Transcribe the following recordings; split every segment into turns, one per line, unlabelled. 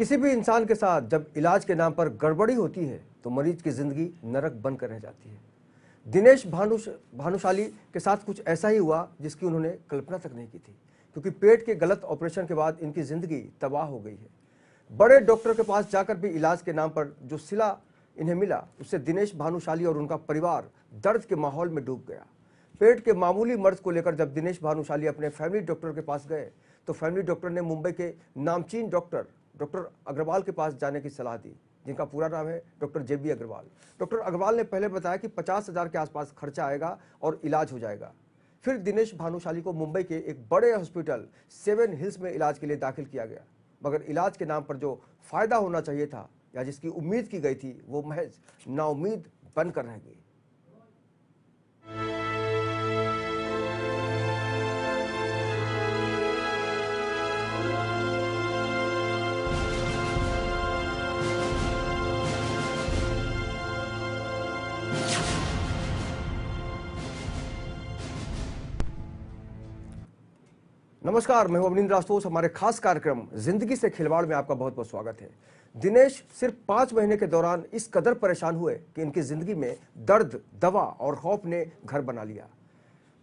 किसी भी इंसान के साथ जब इलाज के नाम पर गड़बड़ी होती है तो मरीज की जिंदगी नरक बनकर रह जाती है। दिनेश भानुशाली के साथ कुछ ऐसा ही हुआ जिसकी उन्होंने कल्पना तक नहीं की थी, क्योंकि पेट के गलत ऑपरेशन के बाद इनकी जिंदगी तबाह हो गई है। बड़े डॉक्टर के पास जाकर भी इलाज के नाम पर जो सिला इन्हें मिला, उससे दिनेश भानुशाली और उनका परिवार दर्द के माहौल में डूब गया। पेट के मामूली मर्ज को लेकर जब दिनेश भानुशाली अपने फैमिली डॉक्टर के पास गए तो फैमिली डॉक्टर ने मुंबई के नामचीन डॉक्टर अग्रवाल के पास जाने की सलाह दी, जिनका पूरा नाम है डॉक्टर जेबी अग्रवाल। डॉक्टर अग्रवाल ने पहले बताया कि 50,000 के आसपास खर्चा आएगा और इलाज हो जाएगा। फिर दिनेश भानुशाली को मुंबई के एक बड़े हॉस्पिटल 7 हिल्स में इलाज के लिए दाखिल किया गया, मगर इलाज के नाम पर जो फायदा होना चाहिए था या जिसकी उम्मीद की गई थी वो महज नाउम्मीद बनकर रह गई। नमस्कार, मैं हूं अवनींद्र राजपूत। हमारे खास कार्यक्रम जिंदगी से खिलवाड़ में आपका बहुत बहुत स्वागत है। दिनेश सिर्फ 5 महीने के दौरान इस कदर परेशान हुए कि इनकी जिंदगी में दर्द, दवा और खौफ ने घर बना लिया।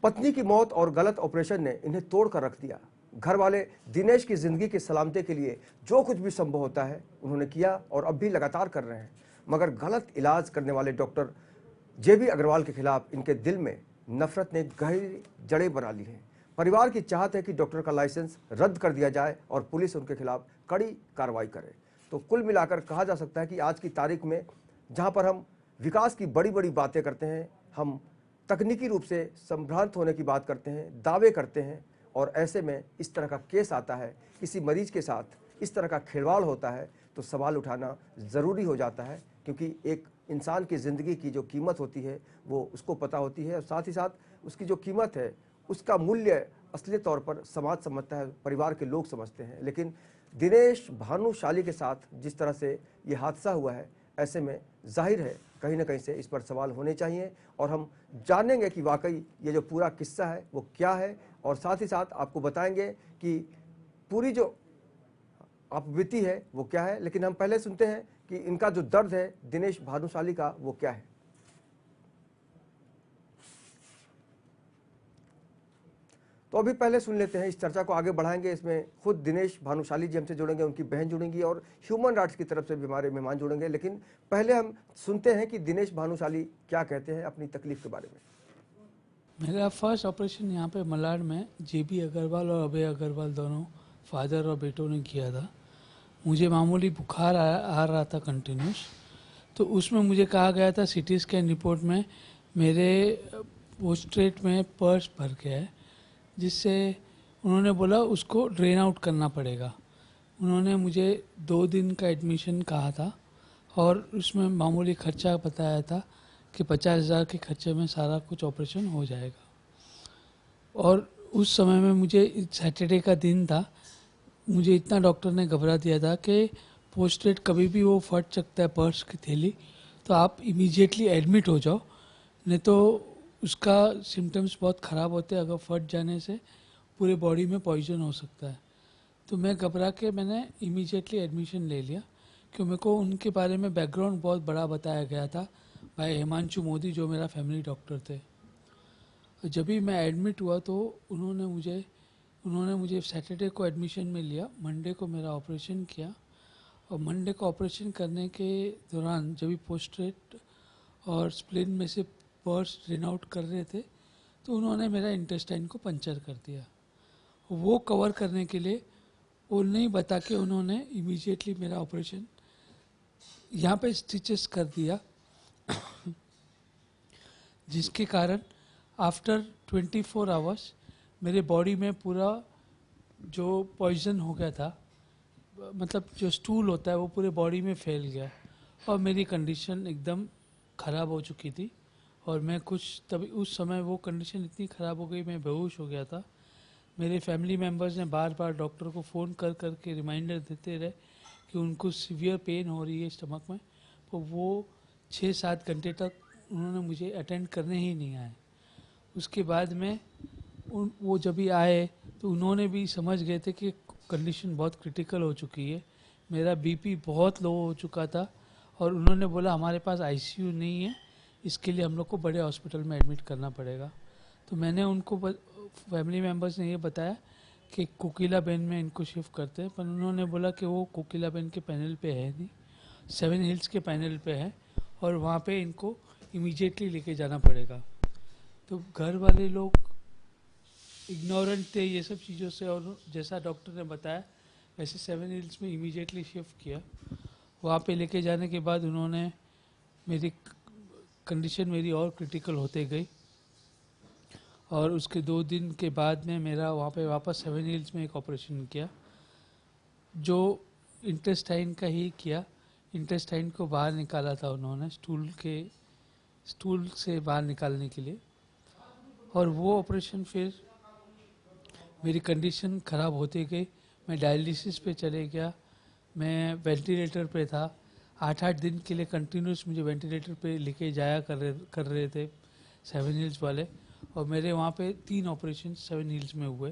पत्नी की मौत और गलत ऑपरेशन ने इन्हें तोड़ कर रख दिया। घर वाले दिनेश की जिंदगी की सलामती के लिए जो कुछ भी संभव होता है उन्होंने किया और अब भी लगातार कर रहे हैं, मगर गलत इलाज करने वाले डॉक्टर जेबी अग्रवाल के खिलाफ इनके दिल में नफरत ने गहरी जड़ें बना ली हैं। परिवार की चाहत है कि डॉक्टर का लाइसेंस रद्द कर दिया जाए और पुलिस उनके खिलाफ कड़ी कार्रवाई करे। तो कुल मिलाकर कहा जा सकता है कि आज की तारीख में जहां पर हम विकास की बड़ी बड़ी बातें करते हैं, हम तकनीकी रूप से संभ्रांत होने की बात करते हैं, दावे करते हैं, और ऐसे में इस तरह का केस आता है, किसी मरीज के साथ इस तरह का खिलवाड़ होता है, तो सवाल उठाना ज़रूरी हो जाता है। क्योंकि एक इंसान की ज़िंदगी की जो कीमत होती है वो उसको पता होती है, और साथ ही साथ उसकी जो कीमत है उसका मूल्य असली तौर पर समाज समझता है, परिवार के लोग समझते हैं। लेकिन दिनेश भानुशाली के साथ जिस तरह से ये हादसा हुआ है, ऐसे में जाहिर है कहीं ना कहीं से इस पर सवाल होने चाहिए, और हम जानेंगे कि वाकई ये जो पूरा किस्सा है वो क्या है, और साथ ही साथ आपको बताएंगे कि पूरी जो अपबीती है वो क्या है। लेकिन हम पहले सुनते हैं कि इनका जो दर्द है दिनेश भानुशाली का वो क्या है। तो अभी पहले सुन लेते हैं, इस चर्चा को आगे बढ़ाएंगे। इसमें खुद दिनेश भानुशाली जी हमसे जुड़ेंगे, उनकी बहन जुड़ेंगी और ह्यूमन राइट्स की तरफ से भी हमारे मेहमान जुड़ेंगे। लेकिन पहले हम सुनते हैं कि दिनेश भानुशाली क्या कहते हैं अपनी तकलीफ के बारे में।
मेरा फर्स्ट ऑपरेशन यहाँ पे मलाड में जेबी अग्रवाल और अभय अग्रवाल दोनों फादर और बेटों ने किया था। मुझे मामूली बुखार आ रहा था कंटिन्यूस, तो उसमें मुझे कहा गया था सीटी स्कैन रिपोर्ट में मेरे पोस्ट्रेट में पर्स भर गया है, जिससे उन्होंने बोला उसको ड्रेन आउट करना पड़ेगा। उन्होंने मुझे 2 दिन का एडमिशन कहा था और उसमें मामूली खर्चा बताया था कि 50,000 के खर्चे में सारा कुछ ऑपरेशन हो जाएगा। और उस समय में मुझे सैटरडे का दिन था, मुझे इतना डॉक्टर ने घबरा दिया था कि पोस्ट्रेट कभी भी वो फट सकता है पर्स की थैली, तो आप इमीडिएटली एडमिट हो जाओ, नहीं तो उसका सिम्टम्स बहुत ख़राब होते हैं। अगर फट जाने से पूरे बॉडी में पॉइजन हो सकता है। तो मैं घबरा के मैंने इमीडिएटली एडमिशन ले लिया, क्योंकि मेरे को उनके बारे में बैकग्राउंड बहुत बड़ा बताया गया था भाई हिमांशु मोदी, जो मेरा फैमिली डॉक्टर थे। जब भी मैं एडमिट हुआ तो उन्होंने मुझे सैटरडे को एडमिशन में लिया, मंडे को मेरा ऑपरेशन किया। और मंडे को ऑपरेशन करने के दौरान जब भी पोस्ट्रेट और स्प्लीन में से पर्स ड्रेन आउट कर रहे थे तो उन्होंने मेरा इंटेस्टाइन को पंचर कर दिया। वो कवर करने के लिए वो नहीं बता के उन्होंने इमीडिएटली मेरा ऑपरेशन यहाँ पे स्टिचेस कर दिया जिसके कारण आफ्टर 24 आवर्स मेरे बॉडी में पूरा जो पॉइजन हो गया था, मतलब जो स्टूल होता है वो पूरे बॉडी में फैल गया और मेरी कंडीशन एकदम ख़राब हो चुकी थी। और मैं तभी उस समय वो कंडीशन इतनी ख़राब हो गई, मैं बेहोश हो गया था। मेरे फैमिली मेम्बर्स ने बार बार डॉक्टर को फ़ोन कर के रिमाइंडर देते रहे कि उनको सीवियर पेन हो रही है स्टमक में, तो वो 6-7 घंटे तक उन्होंने मुझे अटेंड करने ही नहीं आए। उसके बाद में वो जब भी आए तो उन्होंने भी समझ गए थे कि कंडीशन बहुत क्रिटिकल हो चुकी है, मेरा बीपी बहुत लो हो चुका था और उन्होंने बोला हमारे पास आईसीयू नहीं है, इसके लिए हम लोग को बड़े हॉस्पिटल में एडमिट करना पड़ेगा। तो मैंने उनको फैमिली मेम्बर्स ने ये बताया कि कोकिलाबेन में इनको शिफ्ट करते हैं, पर उन्होंने बोला कि वो कोकिलाबेन के पैनल पे है नहीं, 7 हिल्स के पैनल पे है और वहाँ पे इनको इमीडिएटली लेके जाना पड़ेगा। तो घर वाले लोग इग्नोरेंट थे ये सब चीज़ों से और जैसा डॉक्टर ने बताया वैसे 7 हिल्स में इमीडिएटली शिफ्ट किया। वहाँ पे लेके जाने के बाद उन्होंने मेरी कंडीशन मेरी और क्रिटिकल होते गई और उसके 2 दिन के बाद में मेरा वहाँ पे वापस 7 हिल्स में एक ऑपरेशन किया जो इंटेस्टाइन का ही किया। इंटेस्टाइन को बाहर निकाला था उन्होंने स्टूल से बाहर निकालने के लिए, और वो ऑपरेशन फिर मेरी कंडीशन ख़राब होती गई। मैं डायलिसिस पे चले गया, मैं वेंटिलेटर पे था, 8-8 दिन के लिए कंटिन्यूस मुझे वेंटिलेटर पे लेके जाया कर रहे थे 7 हिल्स वाले। और मेरे वहाँ पे 3 ऑपरेशन 7 हिल्स में हुए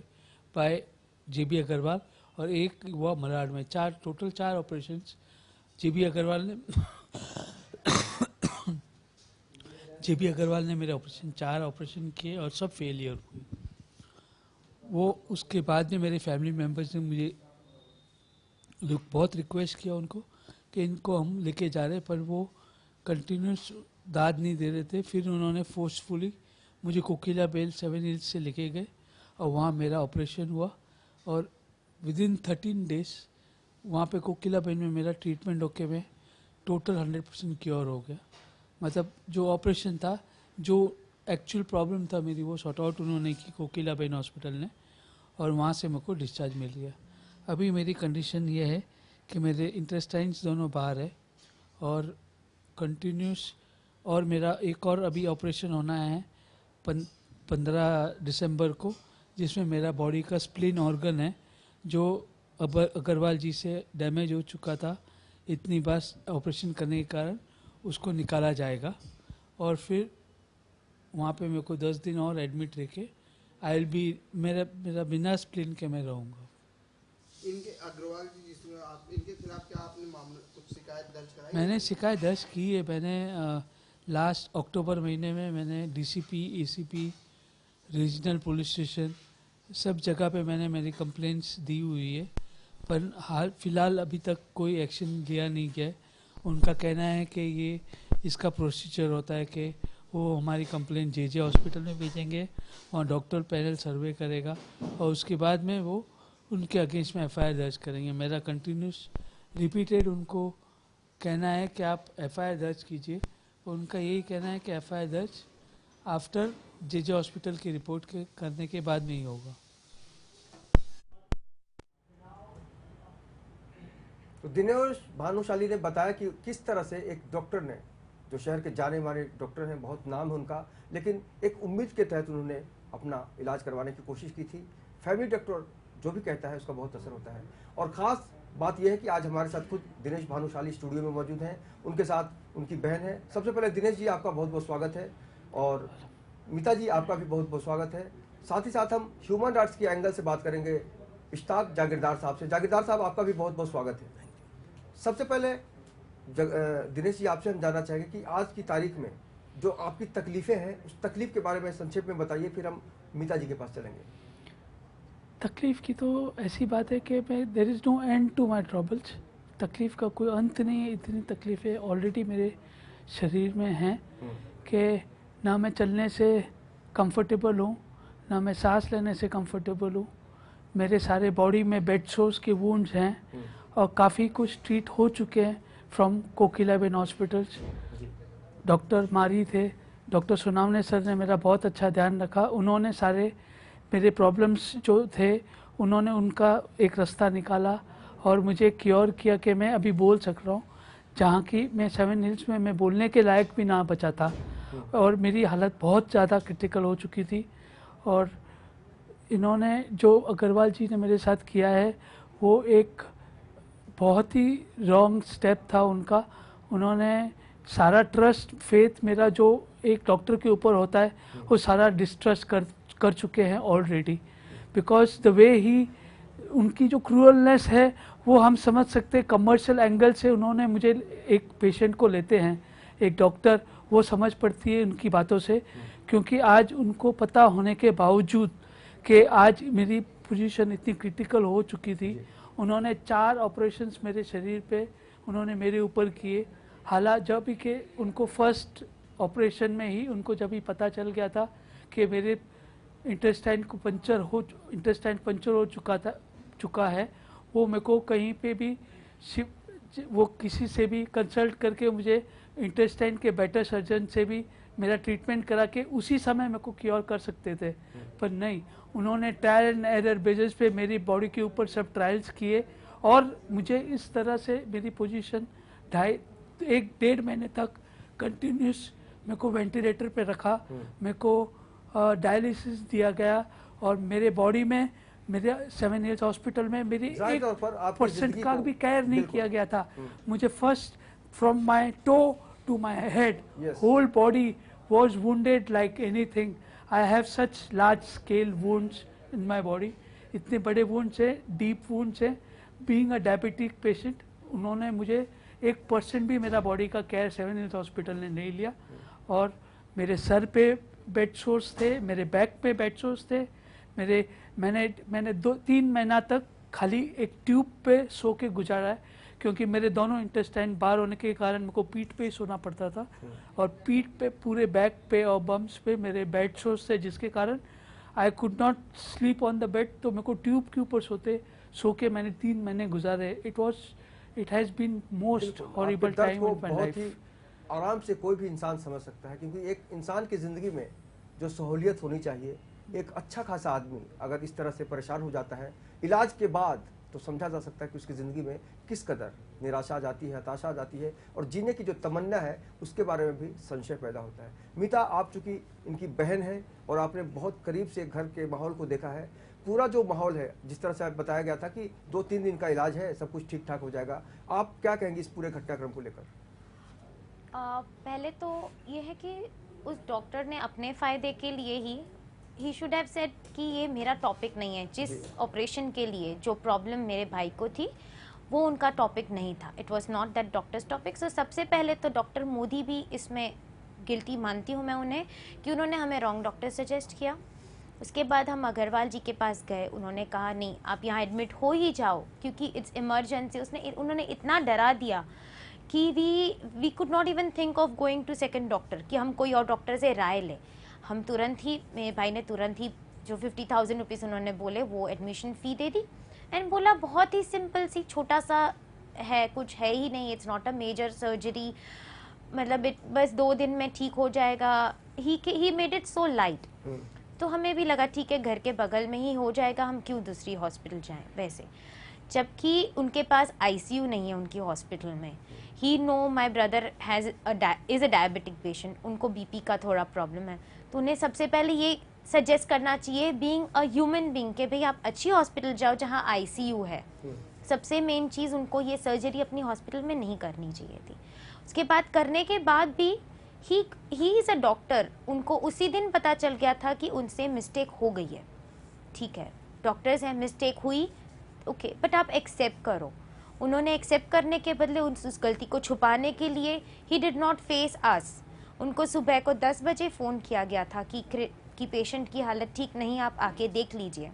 बाय जेबी अग्रवाल और एक हुआ मलाड में। टोटल 4 ऑपरेशन जेबी अग्रवाल ने मेरे 4 ऑपरेशन किए और सब फेलियर हुए। वो उसके बाद में मेरे फैमिली मेम्बर्स ने मुझे बहुत रिक्वेस्ट किया उनको कि इनको हम लेके जा रहे, पर वो कंटिन्यूस दाद नहीं दे रहे थे। फिर उन्होंने फोर्सफुली मुझे कोकिलाबेन 7 हिल्स से लेके गए और वहाँ मेरा ऑपरेशन हुआ और विदिन 13 डेज वहाँ पे कोकिलाबेन में मेरा ट्रीटमेंट होके मैं टोटल 100% क्योर हो गया। मतलब जो ऑपरेशन था, जो एक्चुअल प्रॉब्लम था मेरी, वो सॉर्ट आउट उन्होंने की कोकिलाबेन हॉस्पिटल ने और वहाँ से मेरे को डिस्चार्ज मिल गया। अभी मेरी कंडीशन ये है कि मेरे इंटेस्टाइन्स दोनों बाहर है और कंटिन्यूस, और मेरा एक और अभी ऑपरेशन होना है 15 दिसंबर को, जिसमें मेरा बॉडी का स्प्लीन ऑर्गन है जो अग्रवाल जी से डैमेज हो चुका था इतनी बार ऑपरेशन करने के कारण, उसको निकाला जाएगा और फिर वहाँ पे मेरे को 10 दिन और एडमिट रह के मेरा बिना स्प्लीन के मैं रहूँगा।
इनके अग्रवाल जी जिसमें आप इनके खिलाफ क्या आपने मामला कुछ शिकायत दर्ज कराई?
मैंने शिकायत दर्ज की है। मैंने लास्ट अक्टूबर महीने में मैंने DCP, ACP, regional police station सब जगह पे मैंने मेरी कंप्लेंट्स दी हुई है, पर फिलहाल अभी तक कोई एक्शन लिया नहीं गया है। उनका कहना है कि ये इसका प्रोसीजर होता है कि वो हमारी कंप्लेंट जेजे हॉस्पिटल में भेजेंगे, वहाँ डॉक्टर पैनल सर्वे करेगा और उसके बाद में वो उनके अगेंस्ट में एफआईआर दर्ज करेंगे। मेरा कंटिन्यूस रिपीटेड उनको कहना है कि आप एफआईआर दर्ज कीजिए, उनका यही कहना है कि एफआईआर दर्ज आफ्टर जेजे हॉस्पिटल की रिपोर्ट के करने के बाद में ही होगा।
तो दिनेश भानुशाली ने बताया कि किस तरह से एक डॉक्टर ने, जो शहर के जाने माने डॉक्टर हैं, बहुत नाम है उनका, लेकिन एक उम्मीद के तहत उन्होंने अपना इलाज करवाने की कोशिश की थी। फैमिली डॉक्टर जो भी कहता है उसका बहुत असर होता है। और ख़ास बात यह है कि आज हमारे साथ खुद दिनेश भानुशाली स्टूडियो में मौजूद हैं, उनके साथ उनकी बहन है। सबसे पहले दिनेश जी आपका बहुत बहुत स्वागत है और मीता जी आपका भी बहुत बहुत स्वागत है। साथ ही साथ हम ह्यूमन राइट्स के एंगल से बात करेंगे इश्ताक जागीरदार साहब से। जागीरदार साहब आपका भी बहुत बहुत स्वागत है। सबसे पहले दिनेश जी आपसे हम जानना चाहेंगे कि आज की तारीख में जो आपकी तकलीफ़ें हैं उस तकलीफ के बारे में संक्षेप में बताइए, फिर हम मीता जी के पास चलेंगे।
तकलीफ़ की तो ऐसी बात है कि मैं there is no end to my troubles. तकलीफ़ का कोई अंत नहीं है। इतनी तकलीफ़ें ऑलरेडी मेरे शरीर में हैं कि ना मैं चलने से कंफर्टेबल हूँ, ना मैं सांस लेने से कंफर्टेबल हूँ। मेरे सारे बॉडी में बेड सोर्स के वुंड्स हैं और काफ़ी कुछ ट्रीट हो चुके हैं फ्रॉम कोकिलाबेन हॉस्पिटल्स। डॉक्टर मारी थे, डॉक्टर सुनावने सर ने मेरा बहुत अच्छा ध्यान रखा। उन्होंने सारे मेरे प्रॉब्लम्स जो थे उन्होंने उनका एक रास्ता निकाला और मुझे क्योर किया कि मैं अभी बोल सक रहा हूँ, जहाँ की मैं 7 हिल्स में मैं बोलने के लायक भी ना बचा था और मेरी हालत बहुत ज़्यादा क्रिटिकल हो चुकी थी। और इन्होंने जो अग्रवाल जी ने मेरे साथ किया है वो एक बहुत ही रॉन्ग स्टेप था उनका। उन्होंने सारा ट्रस्ट फेथ मेरा जो एक डॉक्टर के ऊपर होता है वो सारा डिस्ट्रस्ट कर चुके हैं ऑलरेडी, बिकॉज द वे ही उनकी जो क्रूअलनेस है वो हम समझ सकते हैं कमर्शियल एंगल से उन्होंने मुझे, एक पेशेंट को लेते हैं एक डॉक्टर, वो समझ पड़ती है उनकी बातों से, क्योंकि आज उनको पता होने के बावजूद कि आज मेरी पोजीशन इतनी क्रिटिकल हो चुकी थी, उन्होंने 4 ऑपरेशंस मेरे शरीर पे उन्होंने मेरे ऊपर किए। हालांकि जब भी कि उनको फर्स्ट ऑपरेशन में ही उनको जब भी पता चल गया था कि मेरे इंटेस्टाइन पंचर हो चुका है, वो मेरे को कहीं पे भी वो किसी से भी कंसल्ट करके मुझे इंटेस्टाइन के बेटर सर्जन से भी मेरा ट्रीटमेंट करा के उसी समय मेरे को क्योर कर सकते थे, पर नहीं, उन्होंने ट्रायल एंड एरर बेसिस पे मेरी बॉडी के ऊपर सब ट्रायल्स किए और मुझे इस तरह से मेरी पोजीशन 1.5 महीने तक कंटिन्यूस मेरे को वेंटिलेटर पे रखा, मेरे को डायलिसिस दिया गया और मेरे बॉडी में मेरे 7 हिल्स हॉस्पिटल में मेरी 1% का भी केयर नहीं किया गया था। मुझे first from my toe to my head whole body was wounded like anything. I have such large scale wounds in my body, इतने बड़े वुंड्स हैं, डीप वुंड्स हैं। बीइंग अ डायबिटिक पेशेंट, उन्होंने मुझे 1% भी मेरा बॉडी का केयर 7 हिल्स हॉस्पिटल ने नहीं लिया और मेरे सर पे बेड सोर्स थे, मेरे बैक पे बेड सोर्स थे, मैंने 2-3 महीना तक खाली एक ट्यूब पे सो के गुजारा है, क्योंकि मेरे दोनों इंटेस्टाइन बाहर होने के कारण मेरे को पीठ पे ही सोना पड़ता था और पीठ पे, पूरे बैक पे और बम्स पे मेरे बेड सोर्स थे, जिसके कारण I could not sleep on the bed. तो मेरे को ट्यूब के ऊपर सो के मैंने 3 महीने गुजारे। It has been most horrible time in my life.
आराम से कोई भी इंसान समझ सकता है, क्योंकि एक इंसान की ज़िंदगी में जो सहूलियत होनी चाहिए, एक अच्छा खासा आदमी अगर इस तरह से परेशान हो जाता है इलाज के बाद, तो समझा जा सकता है कि उसकी ज़िंदगी में किस कदर निराशा आ जाती है, हताशा आ जाती है और जीने की जो तमन्ना है उसके बारे में भी संशय पैदा होता है। मीता, आप चूँकि इनकी बहन हैं और आपने बहुत करीब से घर के माहौल को देखा है, पूरा जो माहौल है, जिस तरह से आप बताया गया था कि 2-3 दिन का इलाज है, सब कुछ ठीक ठाक हो जाएगा, आप क्या कहेंगे इस पूरे घटनाक्रम को लेकर?
पहले तो ये है कि उस डॉक्टर ने अपने फ़ायदे के लिए ही शुड हैव सेड कि ये मेरा टॉपिक नहीं है। जिस ऑपरेशन के लिए जो प्रॉब्लम मेरे भाई को थी वो उनका टॉपिक नहीं था। It was not that doctor's topic. So सबसे पहले तो डॉक्टर मोदी भी इसमें गिल्टी मानती हूँ मैं उन्हें कि उन्होंने हमें रॉन्ग डॉक्टर सजेस्ट किया। उसके बाद हम अग्रवाल जी के पास गए, उन्होंने कहा नहीं आप यहाँ एडमिट हो ही जाओ क्योंकि इट्स इमरजेंसी। उन्होंने इतना डरा दिया कि we could not even think of going to second doctor, कि हम कोई और डॉक्टर से राय लें। हम तुरंत ही, मेरे भाई ने तुरंत ही जो 50,000 रुपीज़ उन्होंने बोले वो admission fee they the and बोला बहुत ही सिंपल सी, छोटा सा है, कुछ है ही नहीं, it's not a major surgery, मतलब बस 2 दिन में ठीक हो जाएगा। He made it so light. तो हमें भी लगा ठीक है घर के बगल में ही हो जाएगा, हम क्यों दूसरी हॉस्पिटल जाएं। वैसे जबकि उनके पास आईसीयू नहीं है उनकी हॉस्पिटल में। He no my brother is a diabetic patient, उनको बीपी का थोड़ा प्रॉब्लम है। तो उन्हें सबसे पहले ये सजेस्ट करना चाहिए बीइंग अ ह्यूमन बीइंग कि भाई आप अच्छी हॉस्पिटल जाओ जहाँ आईसीयू है। सबसे मेन चीज़, उनको ये सर्जरी अपनी हॉस्पिटल में नहीं करनी चाहिए थी। उसके बाद करने के बाद भी ही इज़ अ डॉक्टर, उनको उसी दिन पता चल गया था कि उनसे मिस्टेक हो गई है। ठीक है, डॉक्टर्स हैं, मिस्टेक हुई, ओके, बट आप एक्सेप्ट करो। उन्होंने एक्सेप्ट करने के बदले उस गलती को छुपाने के लिए ही डिड नॉट फेस अस। उनको सुबह को 10 बजे फ़ोन किया गया था कि पेशेंट की हालत ठीक नहीं, आप आके देख लीजिए।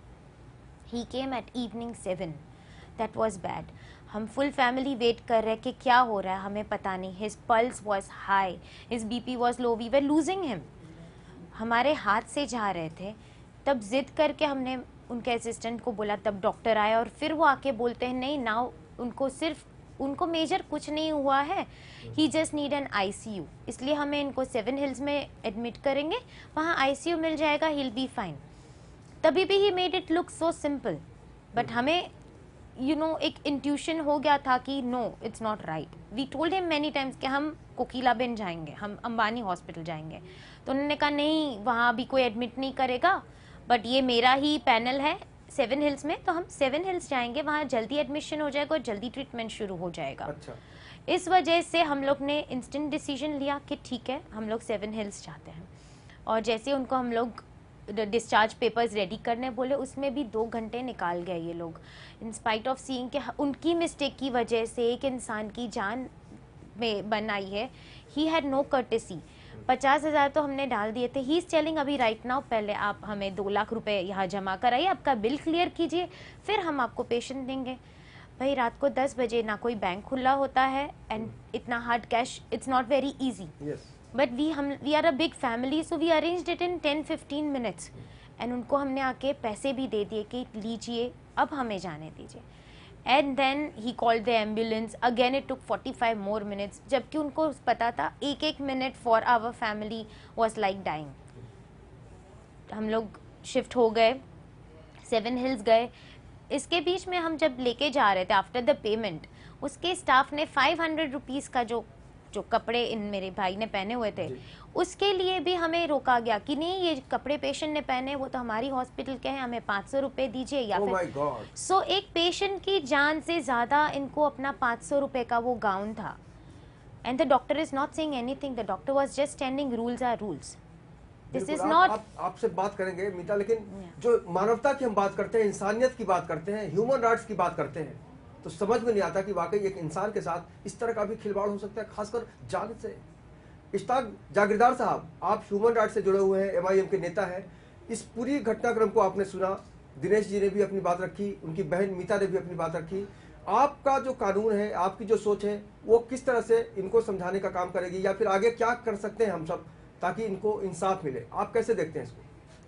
He came at evening 7। That was bad. हम फुल फैमिली वेट कर रहे कि क्या हो रहा है, हमें पता नहीं। His pulse was high, his BP was low, we were losing him. हमारे हाथ से जा रहे थे। तब जिद करके हमने उनके असिस्टेंट को बोला, तब डॉक्टर आया और फिर वो आके बोलते हैं नहीं नाउ उनको मेजर कुछ नहीं हुआ है, ही जस्ट नीड एन आईसीयू, इसलिए हमें इनको 7 हिल्स में एडमिट करेंगे, वहाँ आईसीयू मिल जाएगा, ही विल बी फाइन। तभी भी he made it look so simple, but हमें एक इंट्यूशन हो गया था कि no it's not right. We told him many times कि हम कोकिलाबेन जाएंगे, हम अंबानी हॉस्पिटल जाएंगे। तो उन्होंने कहा नहीं वहाँ भी कोई एडमिट नहीं करेगा, बट ये मेरा ही पैनल है 7 हिल्स में, तो हम 7 हिल्स जाएंगे, वहाँ जल्दी एडमिशन हो जाएगा और जल्दी ट्रीटमेंट शुरू हो जाएगा।
अच्छा।
इस वजह से हम लोग ने इंस्टेंट डिसीजन लिया कि ठीक है हम लोग 7 हिल्स जाते हैं। और जैसे उनको हम लोग डिस्चार्ज पेपर्स रेडी करने बोले, उसमें भी 2 घंटे निकाल गए ये लोग, इन स्पाइट ऑफ सीइंग कि उनकी मिस्टेक की वजह से एक इंसान की जान में बन आई है। He had no courtesy. 50,000 तो हमने डाल दिए थे। ही इज टेलिंग अभी राइट नाउ पहले आप हमें 2 लाख रुपए यहाँ जमा कराइए, आपका बिल क्लियर कीजिए, फिर हम आपको पेशेंट देंगे। भाई रात को 10 बजे ना कोई बैंक खुला होता है, एंड इतना hard cash it's not very easy, but we are a big family, so we arranged it in 10-15 minutes, and उनको हमने आके पैसे भी दे दिए कि लीजिए अब हमें जाने दीजिए। And then he called the ambulance again, it took 45 more minutes, जबकि उनको पता था एक एक minute for our family was like dying. हम लोग शिफ्ट हो गए, 7 हिल्स गए। इसके बीच में हम जब लेके जा रहे थे आफ्टर द पेमेंट, उसके स्टाफ ने 500 रुपीज़ का जो कपड़े इन मेरे भाई ने पहने हुए थे, उसके लिए भी हमें रोका गया कि नहीं, ये कपड़े पेशेंट ने पहने वो तो हमारी हॉस्पिटल के हैं, हमें 500 रुपये दीजिए या फिर सो एक पेशेंट की जान से ज़्यादा इनको अपना 500 रुपये का वो गाउन था। And the doctor is not saying anything, the doctor was just standing, rules are rules, this is not.
आपसे बात करेंगे मीता, लेकिन जो मानवता की हम बात करते हैं, इंसानियत की बात करते हैं, ह्यूमन राइट्स की बात करते हैं, तो समझ में नहीं आता कि वाकई एक इंसान के साथ इस तरह का भी खिलवाड़ हो सकता है, खासकर जान से। इश्ताक जागीरदार साहब, आप ह्यूमन राइट्स से जुड़े हुए हैं, MIM के नेता हैं, इस पूरी घटनाक्रम को आपने सुना, दिनेश जी ने भी अपनी बात रखी, उनकी बहन मीता ने भी अपनी बात रखी। आपका जो कानून है, आपकी जो सोच है, वो किस तरह से इनको समझाने का काम करेगी, या फिर आगे क्या कर सकते हैं हम सब ताकि इनको इंसाफ मिले? आप कैसे देखते हैं इसको?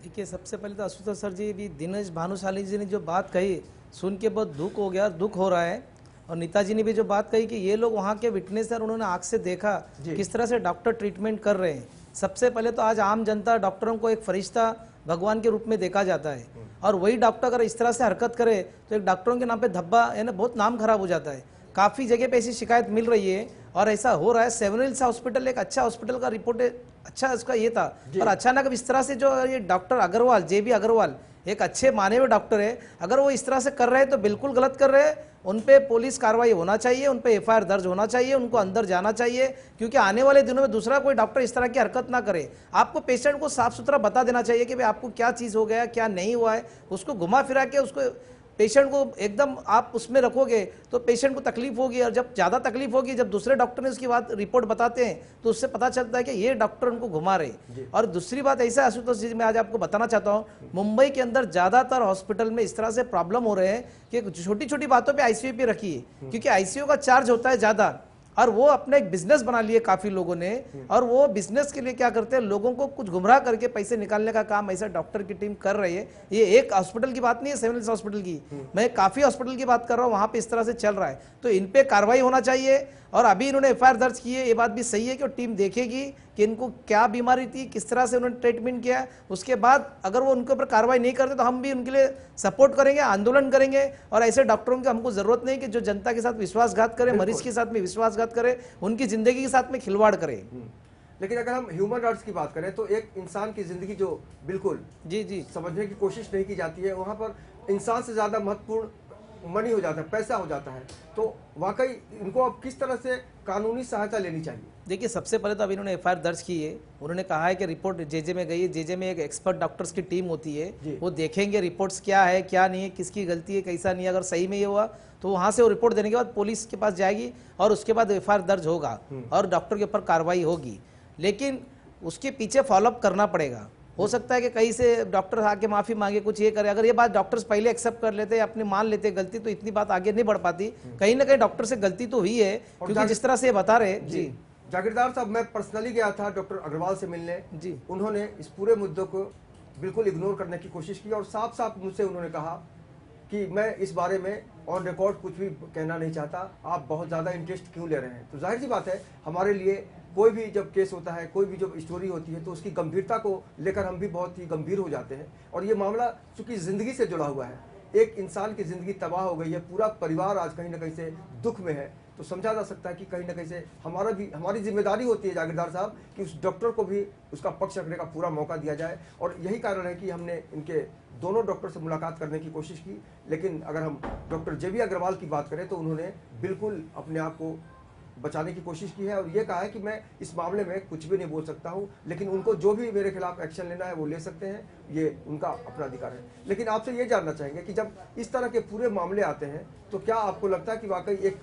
देखिए, सबसे पहले तो आशुतोष सर जी भी दिनेश भानुशाली जी ने जो बात कही सुन के बहुत दुख हो गया, दुख हो रहा है। और नेताजी ने भी जो बात कही कि ये लोग वहाँ के विटनेस है, उन्होंने आँख से देखा किस तरह से डॉक्टर ट्रीटमेंट कर रहे हैं। सबसे पहले तो आज आम जनता डॉक्टरों को एक फरिश्ता भगवान के रूप में देखा जाता है, और वही डॉक्टर अगर इस तरह से हरकत करे तो एक डॉक्टरों के नाम पे धब्बा है ना, बहुत नाम खराब हो जाता है। काफ़ी जगह पे ऐसी शिकायत मिल रही है और ऐसा हो रहा है। 7 हिल्स हॉस्पिटल एक अच्छा हॉस्पिटल का रिपोर्ट अच्छा उसका ये था, और अचानक इस तरह से जो ये डॉक्टर अग्रवाल, JB अग्रवाल एक अच्छे माने हुए डॉक्टर है, अगर वो इस तरह से कर रहे हैं तो बिल्कुल गलत कर रहे हैं। उन पे पुलिस कार्रवाई होना चाहिए, उन पे FIR दर्ज होना चाहिए, उनको अंदर जाना चाहिए, क्योंकि आने वाले दिनों में दूसरा कोई डॉक्टर इस तरह की हरकत ना करे। आपको पेशेंट को साफ सुथरा बता देना चाहिए कि भाई आपको क्या चीज़ हो गया, क्या नहीं हुआ है, उसको घुमा फिरा के उसको पेशेंट को एकदम आप उसमें रखोगे तो पेशेंट को तकलीफ होगी, और जब ज़्यादा तकलीफ होगी, जब दूसरे डॉक्टर ने उसकी बात रिपोर्ट बताते हैं तो उससे पता चलता है कि ये डॉक्टर उनको घुमा रहे। और दूसरी बात ऐसा आशुतोष जी, मैं आज आपको बताना चाहता हूँ, मुंबई के अंदर ज़्यादातर हॉस्पिटल में इस तरह से प्रॉब्लम हो रहे हैं कि छोटी छोटी बातों पर ICU पे रखी है, क्योंकि ICU का चार्ज होता है ज़्यादा, और वो अपने एक बिजनेस बना लिए काफी लोगों ने, और वो बिजनेस के लिए क्या करते हैं, लोगों को कुछ गुमराह करके पैसे निकालने का काम ऐसा डॉक्टर की टीम कर रही है। ये एक हॉस्पिटल की बात नहीं है, 7 हिल्स हॉस्पिटल की, मैं काफी हॉस्पिटल की बात कर रहा हूँ, वहां पे इस तरह से चल रहा है। तो इन पे कार्रवाई होना चाहिए, और अभी इन्होंने FIR दर्ज की है, ये बात भी सही है कि टीम देखेगी कि इनको क्या बीमारी थी, किस तरह से उन्होंने ट्रीटमेंट किया। उसके बाद अगर वो उनके ऊपर कार्रवाई नहीं करते तो हम भी उनके लिए सपोर्ट करेंगे, आंदोलन करेंगे। और ऐसे डॉक्टरों की हमको जरूरत नहीं कि जो जनता के साथ विश्वासघात करे, मरीज के साथ में विश्वासघात करे, उनकी जिंदगी के साथ में खिलवाड़ करे।
लेकिन अगर हम ह्यूमन राइट्स की बात करें तो एक इंसान की जिंदगी जो बिल्कुल
जी
समझने की कोशिश नहीं की जाती है, वहाँ पर इंसान से ज़्यादा महत्वपूर्ण मनी हो जाता है, पैसा हो जाता है। तो वाकई इनको अब किस तरह से कानूनी सहायता लेनी चाहिए?
देखिए, सबसे पहले तो अभी इन्होंने FIR दर्ज की है, उन्होंने कहा है कि रिपोर्ट JJ में गई है, JJ में एक एक्सपर्ट डॉक्टर्स की टीम होती है, वो देखेंगे रिपोर्ट्स क्या है क्या नहीं है, किसकी गलती है कैसा नहीं है। अगर सही में ये हुआ तो वहाँ से वो रिपोर्ट देने के बाद पुलिस के पास जाएगी, और उसके बाद FIR दर्ज होगा और डॉक्टर के ऊपर कार्रवाई होगी। लेकिन उसके पीछे फॉलोअप करना पड़ेगा। हो सकता है कि कहीं से डॉक्टर आके माफी मांगे, कुछ ये करे। अगर ये बात डॉक्टर्स पहले एक्सेप्ट कर लेते, अपने मान लेते गलती, तो इतनी बात आगे नहीं बढ़ पाती। कहीं ना कहीं डॉक्टर से गलती तो हुई है, क्योंकि जिस तरह से ये बता रहे। जी
जागीरदार साहब, मैं पर्सनली गया था डॉक्टर अग्रवाल से मिलने जी। उन्होंने इस पूरे मुद्दे को बिल्कुल इग्नोर करने की कोशिश की, और साफ साफ मुझसे उन्होंने कहा कि मैं इस बारे में ऑन रिकॉर्ड कुछ भी कहना नहीं चाहता, आप बहुत ज़्यादा इंटरेस्ट क्यों ले रहे हैं। तो जाहिर सी बात है, हमारे लिए कोई भी जब केस होता है, कोई भी जब स्टोरी होती है, तो उसकी गंभीरता को लेकर हम भी बहुत ही गंभीर हो जाते हैं। और ये मामला चूंकि ज़िंदगी से जुड़ा हुआ है, एक इंसान की ज़िंदगी तबाह हो गई है, पूरा परिवार आज कहीं ना कहीं से दुख में है, तो समझा जा सकता है कि कहीं ना कहीं से हमारी जिम्मेदारी होती है जागीरदार साहब कि उस डॉक्टर को भी उसका पक्ष रखने का पूरा मौका दिया जाए। और यही कारण है कि हमने इनके दोनों डॉक्टर से मुलाकात करने की कोशिश की। लेकिन अगर हम डॉक्टर JB अग्रवाल की बात करें तो उन्होंने बिल्कुल अपने आप को बचाने की कोशिश की है और ये कहा है कि मैं इस मामले में कुछ भी नहीं बोल सकता हूं, लेकिन उनको जो भी मेरे खिलाफ एक्शन लेना है वो ले सकते हैं, ये उनका अपना अधिकार है। लेकिन आपसे ये जानना चाहेंगे कि जब इस तरह के पूरे मामले आते हैं तो क्या आपको लगता है कि वाकई एक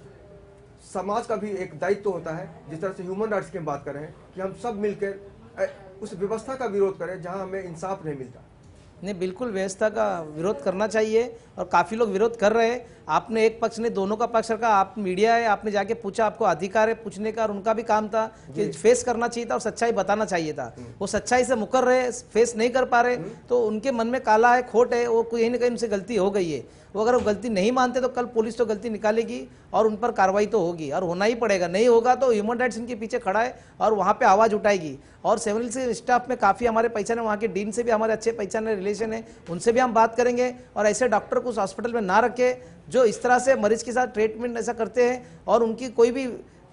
समाज का भी एक दायित्व तो होता है, जिस तरह से ह्यूमन राइट्स की हम बात कर रहे हैं, कि हम सब मिलकर उस व्यवस्था का विरोध करें जहां हमें इंसाफ नहीं मिलता?
नहीं, बिल्कुल व्यवस्था का विरोध करना चाहिए और काफ़ी लोग विरोध कर रहे हैं। आपने एक पक्ष ने दोनों का पक्ष रखा, आप मीडिया है, आपने जाके पूछा, आपको अधिकार है पूछने का और उनका भी काम था कि फेस करना चाहिए था और सच्चाई बताना चाहिए था। वो सच्चाई से मुकर रहे, फेस नहीं कर पा रहे, तो उनके मन में काला है, खोट है, वो कहीं ना कहीं उनसे गलती हो गई है। वो अगर वो गलती नहीं मानते तो कल पुलिस तो गलती निकालेगी और उन पर कार्रवाई तो होगी और होना ही पड़ेगा। नहीं होगा तो ह्यूमन राइट्स इनके पीछे खड़ा है और वहाँ पे आवाज़ उठाएगी। और सिविल से स्टाफ में काफ़ी हमारे पहचान है, वहाँ के डीन से भी हमारे अच्छे पहचान है, रिलेशन है, उनसे भी हम बात करेंगे। और ऐसे डॉक्टर को उस हॉस्पिटल में ना रखे जो इस तरह से मरीज के साथ ट्रीटमेंट ऐसा करते हैं और उनकी कोई भी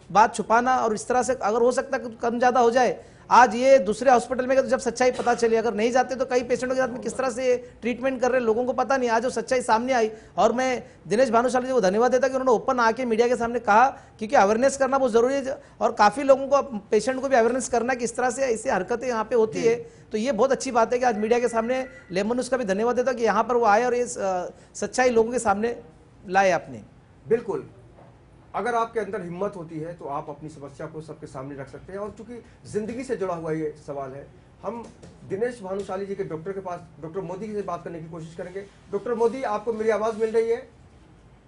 बात छुपाना और इस तरह से अगर हो सकता है कम ज़्यादा हो जाए। आज ये दूसरे हॉस्पिटल में गए तो जब सच्चाई पता चली, अगर नहीं जाते तो कई पेशेंटों के साथ में किस तरह से ट्रीटमेंट कर रहे हैं लोगों को पता नहीं। आज वो सच्चाई सामने आई और मैं दिनेश भानुशाली जी को धन्यवाद देता कि उन्होंने ओपन आके मीडिया के सामने कहा, क्योंकि अवेयरनेस करना बहुत जरूरी है और काफ़ी लोगों को, पेशेंट को भी अवेयरनेस करना कि इस तरह से ऐसी हरकतें यहाँ पे होती है। तो ये बहुत अच्छी बात है कि आज मीडिया के सामने लेमन न्यूज़ का भी धन्यवाद देता कि यहाँ पर वो आए और ये सच्चाई लोगों के सामने लाए आपने।
बिल्कुल, अगर आपके अंदर हिम्मत होती है तो आप अपनी समस्या को सबके सामने रख सकते हैं। और चूंकि जिंदगी से जुड़ा हुआ ये सवाल है, हम दिनेश भानुशाली जी के डॉक्टर के पास, डॉक्टर मोदी से बात करने की कोशिश करेंगे। डॉक्टर मोदी, आपको मेरी आवाज मिल रही है?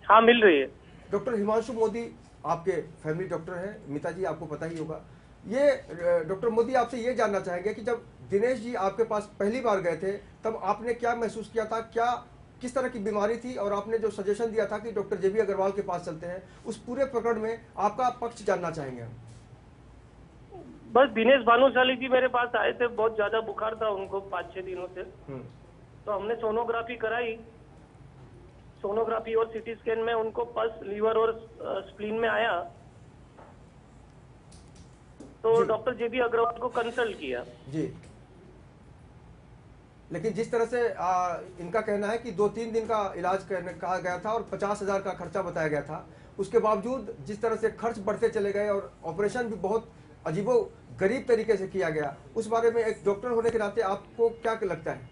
हाँ, मिल रही है।
डॉक्टर हिमांशु मोदी आपके फैमिली डॉक्टर हैं, मिता जी आपको पता ही होगा। ये डॉक्टर मोदी, आपसे ये जानना चाहेंगे कि जब दिनेश जी आपके पास पहली बार गए थे तब आपने क्या महसूस किया था, क्या किस तरह की बीमारी थी, और आपने जो सजेशन दिया था कि डॉक्टर जेबी अग्रवाल के पास चलते हैं, उस पूरे प्रकरण में आपका पक्ष जानना चाहेंगे हम।
बस दिनेश भानुशाली जी मेरे पास आए थे, बहुत ज्यादा बुखार था उनको 5-6 दिनों से। तो हमने सोनोग्राफी कराई, सोनोग्राफी और सीटी स्कैन में उनको पल्स, लीवर और स्प्लीन में आया। तो डॉक्टर जेबी अग्रवाल को कंसल्ट किया
जी। लेकिन जिस तरह से इनका कहना है कि 2-3 दिन का इलाज करने कहा गया था और 50,000 का खर्चा बताया गया था, उसके बावजूद जिस तरह से खर्च बढ़ते चले गए और ऑपरेशन भी बहुत अजीबो गरीब तरीके से किया गया, उस बारे में एक डॉक्टर होने के नाते आपको क्या लगता है?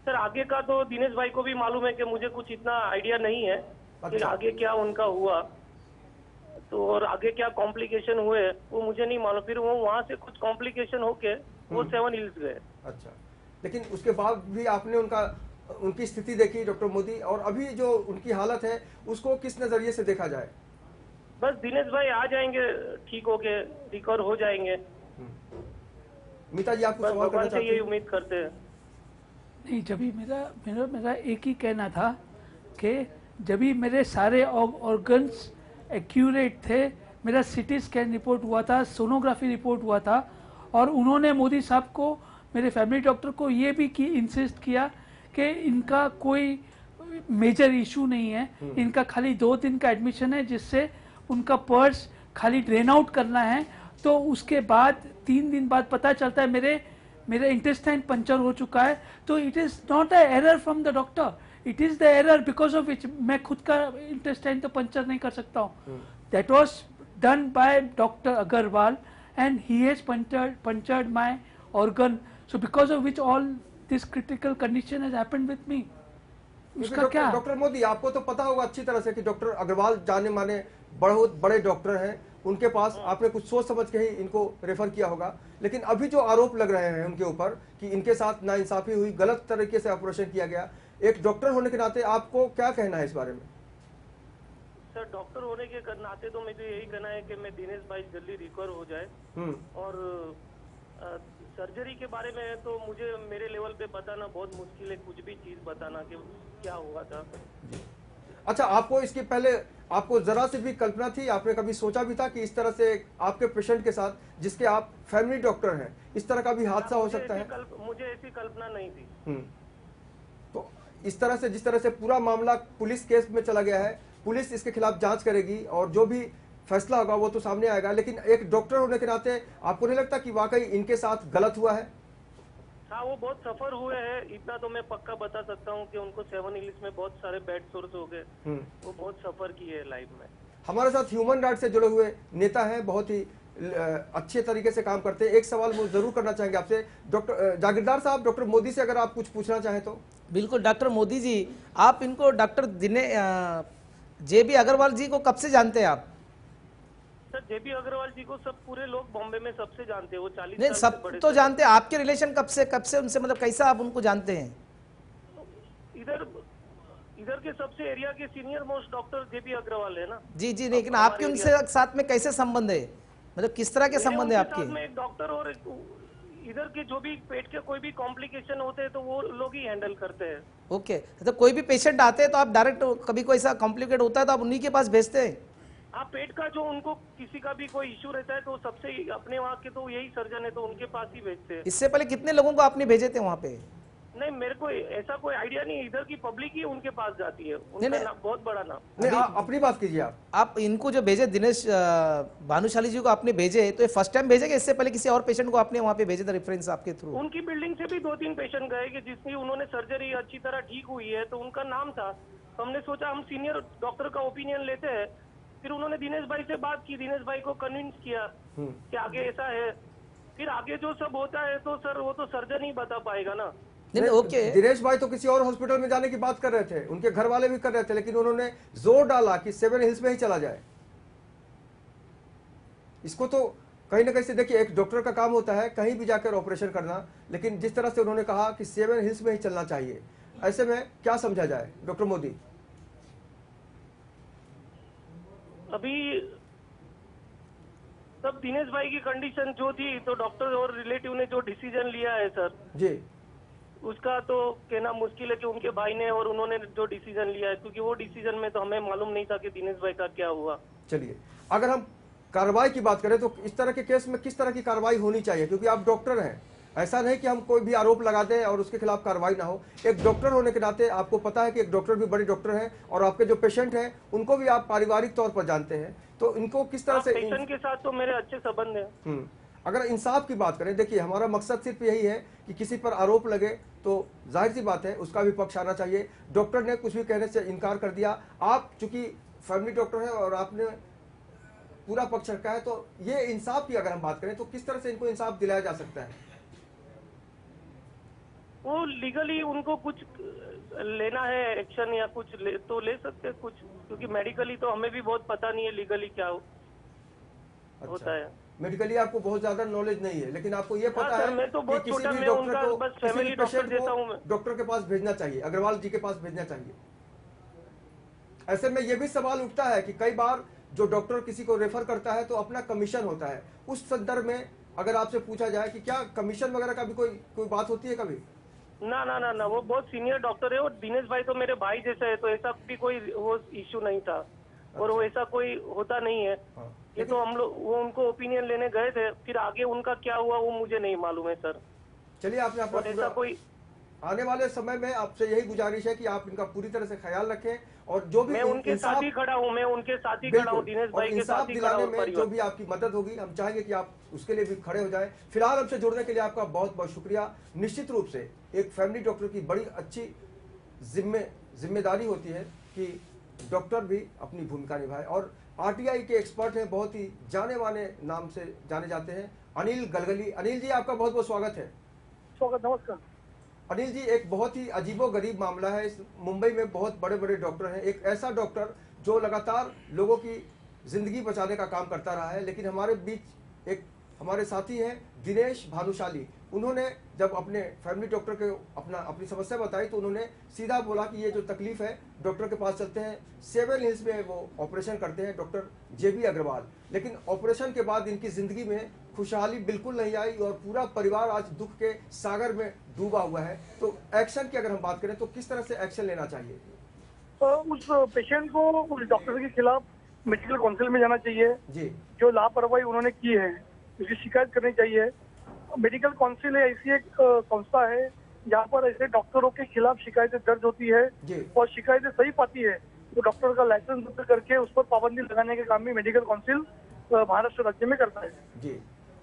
सर, आगे का तो दिनेश भाई को भी मालूम है कि मुझे कुछ इतना आइडिया नहीं है कि आगे क्या उनका हुआ, तो और आगे क्या कॉम्प्लिकेशन हुए वो मुझे नहीं मालूम। फिर वो वहाँ से कुछ कॉम्प्लिकेशन होके वो 7 हिल्स गए।
अच्छा, लेकिन उसके बाद भी आपने उनकी स्थिति देखी डॉक्टर मोदी, और अभी जो उनकी हालत है उसको किस नजरिए से देखा जाए?
बस दिनेश भाई आ जाएंगे, ठीक होके रिकवर हो जाएंगे।
मीता जी, आपको सवाल करना चाहते हैं?
यही उम्मीद करते हैं।
नहीं, जब भी मेरा एक ही कहना था कि जब भी मेरे सारे ऑर्गन्स एक्यूरेट थे, मेरा सीटी स्कैन रिपोर्ट हुआ था, सोनोग्राफी रिपोर्ट हुआ था, और उन्होंने मोदी साहब को, मेरे फैमिली डॉक्टर को ये भी इंसिस्ट किया कि इनका कोई मेजर इशू नहीं है, इनका खाली 2 दिन का एडमिशन है जिससे उनका पर्स खाली ड्रेन आउट करना है। तो उसके बाद 3 दिन बाद पता चलता है मेरे इंटेस्टाइन पंचर हो चुका है। तो it is not a error from the doctor, it is the error because of which मैं खुद का इंटेस्टाइन तो पंचर नहीं कर सकता हूँ। That was done by doctor Agrawal and he has punctured my organ, so because of which all this critical condition has happened with me. उसका क्या?
डॉक्टर मोदी, आपको तो पता होगा अच्छी तरह से कि डॉक्टर अग्रवाल जाने माने बहुत बड़े डॉक्टर हैं, उनके पास आपने कुछ सोच समझ के ही इनको रेफर किया होगा। लेकिन अभी जो आरोप लग रहे हैं उनके ऊपर कि इनके साथ नाइंसाफी हुई, गलत तरीके से ऑपरेशन किया गया, एक डॉक्टर होने के नाते आपको क्या कहना है इस बारे में?
सर, डॉक्टर होने के नाते तो मुझे यही कहना है कि मैं दिनेश भाई जल्दी रिकवर हो जाए। और सर्जरी के बारे में तो मुझे मेरे लेवल पे बताना बहुत मुश्किल है, कुछ भी चीज बताना कि क्या हुआ था।
अच्छा, आपको इसके पहले आपको जरा से भी कल्पना थी, आपने कभी सोचा भी था कि इस तरह से आपके पेशेंट के साथ, जिसके आप फैमिली डॉक्टर हैं, इस तरह का भी हादसा हो सकता है?
मुझे ऐसी कल्पना नहीं थी।
तो इस तरह से, जिस तरह से पूरा मामला पुलिस केस में चला गया है, पुलिस इसके खिलाफ जांच करेगी और जो भी फैसला होगा वो तो सामने आएगा। लेकिन एक डॉक्टर होने के नाते आपको नहीं लगता कि वाकई इनके साथ गलत हुआ है?
हाँ, वो बहुत सफर हुए हैं, इतना तो मैं पक्का बता सकता हूँ कि उनको 7 हिल्स में बहुत सारे बेड सोर्स हो गए, वो बहुत सफर किए है लाइफ में।
हमारे साथ ह्यूमन राइट से जुड़े हुए नेता हैं, बहुत ही अच्छे तरीके से काम करते हैं। एक सवाल वो जरूर करना चाहेंगे आपसे, डॉक्टर जागीरदार साहब, डॉक्टर मोदी से अगर आप कुछ पूछना चाहें तो।
बिल्कुल डॉक्टर मोदी जी, आप इनको डॉक्टर JB अग्रवाल जी को कब से जानते हैं आप?
सर JB अग्रवाल जी को सब पूरे लोग बॉम्बे में सबसे जानते हैं, वो 40
नहीं,
साल से
सब
बड़े
तो
थे।
जानते हैं, आपके रिलेशन कब से उनसे, मतलब कैसा आप उनको जानते हैं?
इधर के सबसे एरिया के senior most doctor JB Agrawal है ना।
जी जी, लेकिन
हमारे
आपके
एरिया
उनसे साथ में कैसे संबंध है, मतलब किस तरह के
मेरे
संबंध है
उनके
आपके?
साथ में एक डॉक्टर और इधर के जो भी पेट के कोई भी कॉम्प्लिकेशन होते हैं तो वो लोग ही हैंडल करते हैं।
ओके, तो कोई भी पेशेंट आते हैं तो आप डायरेक्ट, कभी कोई ऐसा कॉम्प्लिकेट होता है तो आप उन्हीं के पास भेजते हैं?
हाँ, पेट का जो उनको किसी का भी कोई इश्यू रहता है तो सबसे अपने वहाँ के तो यही सर्जन है तो उनके पास ही भेजते हैं।
इससे पहले कितने लोगों को आपने भेजे थे वहाँ पे?
नहीं, मेरे को ऐसा कोई आइडिया नहीं, इधर की पब्लिक ही उनके पास जाती है,
नहीं,
उनका नाम बहुत बड़ा नाम।
नहीं, अपनी बात कीजिए
आप इनको जो भेजे, दिनेश भानुशाली जी को आपने भेजे, तो ये फर्स्ट टाइम भेजे कि इससे पहले किसी और पेशेंट को आपने वहाँ पे भेजे थे रेफरेंस आपके थ्रू?
उनकी बिल्डिंग से भी 2-3 पेशेंट गए कि जिसकी उन्होंने सर्जरी अच्छी तरह ठीक हुई है तो उनका नाम था, तो हमने सोचा हम सीनियर डॉक्टर का ओपिनियन लेते हैं। फिर उन्होंने दिनेश भाई से बात की, दिनेश भाई को कन्विंस किया कि आगे ऐसा है। फिर आगे जो सब होता है तो सर वो तो सर्जन ही बता पाएगा ना।
नहीं, ओके।
दिनेश भाई तो किसी और हॉस्पिटल में जाने की बात कर रहे थे, उनके घर वाले भी कर रहे थे, लेकिन उन्होंने जोर डाला कि 7 हिल्स में ही चला जाए। इसको तो कहीं ना कहीं से देखिए, एक डॉक्टर का काम होता है कहीं भी जाकर ऑपरेशन करना, लेकिन जिस तरह से उन्होंने कहा कि 7 हिल्स में ही चलना चाहिए, ऐसे में क्या समझा जाए डॉक्टर मोदी?
अभी तब दिनेश भाई की कंडीशन जो थी तो डॉक्टर और रिलेटिव ने जो डिसीजन लिया है सर
जी,
उसका तो कहना मुश्किल है कि उनके भाई ने और उन्होंने जो डिसीजन लिया है, क्योंकि वो डिसीजन में तो हमें मालूम नहीं था कि दिनेश भाई का क्या हुआ।
चलिए, अगर हम कार्रवाई की बात करें तो इस तरह के केस में किस तरह की कार्रवाई होनी चाहिए? क्योंकि आप डॉक्टर हैं, ऐसा नहीं कि हम कोई भी आरोप लगा दें और उसके खिलाफ कार्रवाई ना हो। एक डॉक्टर होने के नाते आपको पता है कि एक डॉक्टर भी बड़े डॉक्टर हैं और आपके जो पेशेंट हैं उनको भी आप पारिवारिक तौर पर जानते हैं, तो इनको किस तरह से
पेशेंट के साथ तो मेरे अच्छे संबंध है।
अगर इंसाफ की बात करें, देखिए हमारा मकसद सिर्फ यही है कि किसी पर आरोप लगे तो जाहिर सी बात है उसका भी पक्ष आना चाहिए। डॉक्टर ने कुछ भी कहने से इनकार कर दिया, आप चूंकि फैमिली डॉक्टर हैं और आपने पूरा पक्ष रखा है, तो ये इंसाफ की अगर हम बात करें तो किस तरह से इनको इंसाफ दिलाया जा सकता है?
वो लीगली उनको कुछ लेना है एक्शन या कुछ तो ले सकते हैं कुछ, क्योंकि मेडिकली तो हमें भी बहुत पता नहीं है लीगली क्या होता है।
मेडिकली आपको बहुत ज्यादा नॉलेज नहीं है, लेकिन आपको ये पता
सर,
है
मैं तो बहुत
कि किसी
छोटा,
भी
मैं
डॉक्टर
उनका
को,
बस
किसी भी
फैमिली डॉक्टर
पेशेंट
जैसा हूं
को
मैं।
डॉक्टर के पास भेजना चाहिए, अग्रवाल जी के पास भेजना चाहिए। ऐसे में ये भी सवाल उठता है कि कई बार जो डॉक्टर किसी को रेफर करता है तो अपना कमीशन होता है, उस संदर्भ में अगर आपसे पूछा जाए कि क्या कमीशन वगैरह का भी कोई बात होती है कभी?
ना ना ना ना, वो बहुत सीनियर डॉक्टर है और दिनेश भाई तो मेरे भाई जैसे है, तो ऐसा भी कोई वो इश्यू नहीं था और वो ऐसा कोई होता नहीं है। ये तो हम लोग वो उनको ओपिनियन लेने गए थे, फिर आगे उनका क्या हुआ वो मुझे नहीं मालूम है सर।
चलिए, आपने अपना
ऐसा कोई
आने वाले समय में आपसे यही गुजारिश है कि आप इनका पूरी तरह से ख्याल रखें और जो भी
मैं उनके साथ ही खड़ा हूँ, मैं उनके साथ ही खड़ा हूँ, दिनेश भाई के साथ ही खड़ा
दिलाने
हूँ।
में जो भी आपकी मदद होगी हम चाहेंगे कि आप उसके लिए भी खड़े हो जाएं। फिलहाल हमसे जुड़ने के लिए आपका बहुत बहुत शुक्रिया। निश्चित रूप से एक फैमिली डॉक्टर की बड़ी अच्छी जिम्मेदारी होती है कि डॉक्टर भी अपनी भूमिका निभाए, और आरटीआई के एक्सपर्ट हैं, बहुत ही जाने माने नाम से जाने जाते हैं, अनिल गलगली। अनिल जी, आपका बहुत बहुत स्वागत है।
स्वागत, नमस्कार।
अनिल जी, एक बहुत ही अजीबोगरीब मामला है। इस मुंबई में बहुत बड़े बड़े डॉक्टर हैं, एक ऐसा डॉक्टर जो लगातार लोगों की जिंदगी बचाने का काम करता रहा है, लेकिन हमारे बीच एक हमारे साथी हैं दिनेश भानुशाली। उन्होंने जब अपने फैमिली डॉक्टर के अपनी समस्या बताई तो उन्होंने सीधा बोला कि ये जो तकलीफ है डॉक्टर के पास चलते हैं। 7 हिल्स में वो ऑपरेशन करते हैं, डॉक्टर JB अग्रवाल। लेकिन ऑपरेशन के बाद इनकी जिंदगी में खुशहाली बिल्कुल नहीं आई और पूरा परिवार आज दुख के सागर में डूबा हुआ है। तो एक्शन की अगर हम बात करें तो किस तरह से एक्शन लेना चाहिए?
उस पेशेंट को उस डॉक्टर के खिलाफ मेडिकल काउंसिल में जाना चाहिए
जी,
जो लापरवाही उन्होंने की है उसकी शिकायत करनी चाहिए। मेडिकल काउंसिल ऐसी एक संस्था है जहाँ पर ऐसे डॉक्टरों के खिलाफ शिकायतें दर्ज होती है और शिकायतें सही पाती है तो डॉक्टर का लाइसेंस रद्द करके उस पर पाबंदी लगाने के काम भी मेडिकल काउंसिल महाराष्ट्र राज्य में करता है
जी।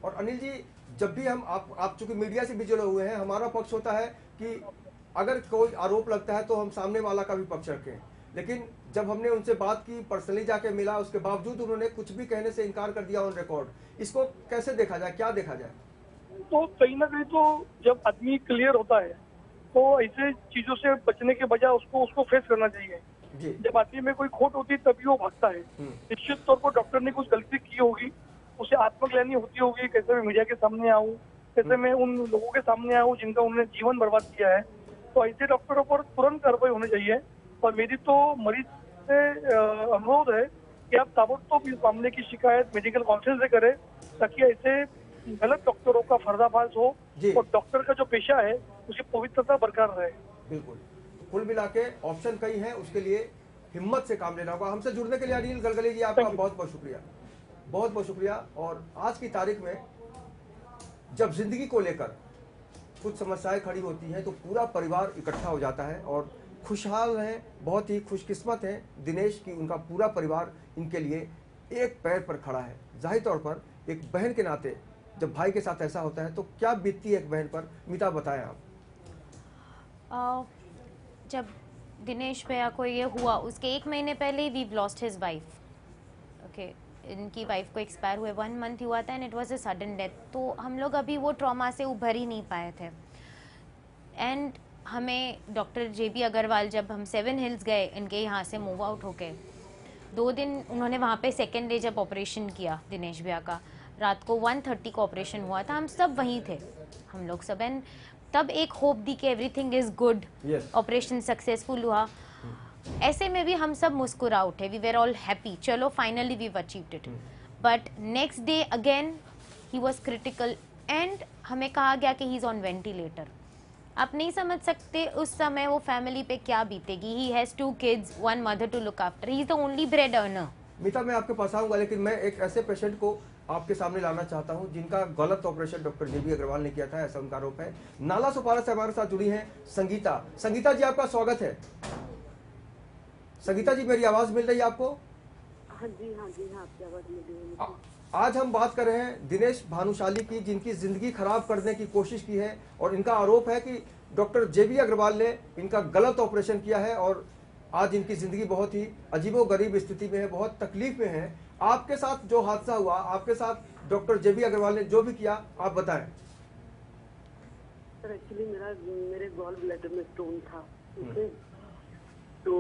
और अनिल जी, जब भी हम आप चूंकि मीडिया से भी जुड़े हुए हैं, हमारा पक्ष होता है कि अगर कोई आरोप लगता है तो हम सामने वाला का भी पक्ष रखें, लेकिन जब हमने उनसे बात की, पर्सनली जाके मिला, उसके बावजूद उन्होंने कुछ भी कहने से इनकार कर दिया ऑन रिकॉर्ड। इसको कैसे देखा जाए, क्या देखा जाए?
तो कहीं ना कहीं तो जब आदमी क्लियर होता है तो ऐसे चीजों से बचने के बजाय उसको फेस करना चाहिए।
जी।
जब आदमी में कोई खोट होती है तभी वो भागता है। निश्चित तौर पर डॉक्टर ने कुछ गलती की होगी, उसे आत्मग्लानि होती होगी, कैसे मैं मीडिया के सामने आऊँ, कैसे मैं उन लोगों के सामने आऊँ जिनका उन्होंने जीवन बर्बाद किया है। तो ऐसे डॉक्टरों पर तुरंत कार्रवाई होनी चाहिए। और मेरी तो मरीज से अनुरोध है कि आप ताबड़तोब इस मामले की शिकायत मेडिकल काउंसिल से करें, ताकि ऐसे गलत डॉक्टरों का पर्दाफाश हो और डॉक्टर का जो पेशा है उसकी पवित्रता बरकरार रहे।
बिल्कुल। कुल मिला के ऑप्शन कई हैं, उसके लिए हिम्मत से काम लेना होगा। हमसे जुड़ने के लिए अनिल गलगली जी आपका बहुत बहुत शुक्रिया, बहुत बहुत शुक्रिया। और आज की तारीख में जब जिंदगी को लेकर कुछ समस्याएं खड़ी होती हैं तो पूरा परिवार इकट्ठा हो जाता है और खुशहाल हैं, बहुत ही खुशकिस्मत हैं दिनेश की उनका पूरा परिवार इनके लिए एक पैर पर खड़ा है। जाहिर तौर पर एक बहन के नाते जब भाई के साथ ऐसा होता है तो क्या बीतती है एक बहन पर, मीता बताएं आप।
जब दिनेश भैया को ये हुआ उसके 1 महीने पहले we lost his wife. Okay, इनकी वाइफ को एक्सपायर हुए 1 मंथ हुआ था and it was a sudden death. तो हम लोग अभी वो ट्रॉमा से उभर ही नहीं पाए थे। एंड हमें डॉक्टर JB अग्रवाल, जब हम 7 हिल्स गए इनके यहाँ से मूव आउट होके, 2 दिन उन्होंने वहाँ पे सेकेंड डे जब ऑपरेशन किया दिनेश भैया का, रात को 1:30 को ऑपरेशन हुआ था, हम सब वहीं थे, हम लोग सब। एंड तब एक होप दी कि everything is good, operation successful हुआ। ऐसे में भी हम सब मुस्कुरा उठे, वी वेर ऑल हैप्पी, चलो finally we achieved it. But next day again he was critical and हमें कहा गया कि ही इज ऑन वेंटिलेटर। आप नहीं समझ सकते उस समय वो फैमिली पे क्या बीतेगी। He has 2 kids, 1 mother to look after, he is the only bread earner।
मीता, मैं आपके पास आऊंगा, लेकिन मैं एक ऐसे पेशेंट को आपके सामने लाना चाहता हूं जिनका गलत ऑपरेशन डॉक्टर JB अग्रवाल ने किया था, ऐसा उनका आरोप है। नाला सुपारा से हमारे साथ जुड़ी हैं संगीता। संगीता जी, आपका स्वागत है। संगीता जी, मेरी आवाज मिल रही है आपको?
हाँ जी, आपकी आवाज मिल रही है मुझे।
आज हम बात कर रहे हैं दिनेश भानुशाली की, जिनकी जिंदगी खराब करने की कोशिश की है और इनका आरोप है कि डॉक्टर JB अग्रवाल ने इनका गलत ऑपरेशन किया है और आज इनकी जिंदगी बहुत ही अजीबोगरीब स्थिति में है, बहुत तकलीफ में है। आपके साथ जो हादसा हुआ, आपके साथ डॉक्टर JB अग्रवाल ने जो भी किया, आप बताएं।
सर एक्चुअली मेरे गॉल ब्लैडर में स्टोन था, ठीक है। तो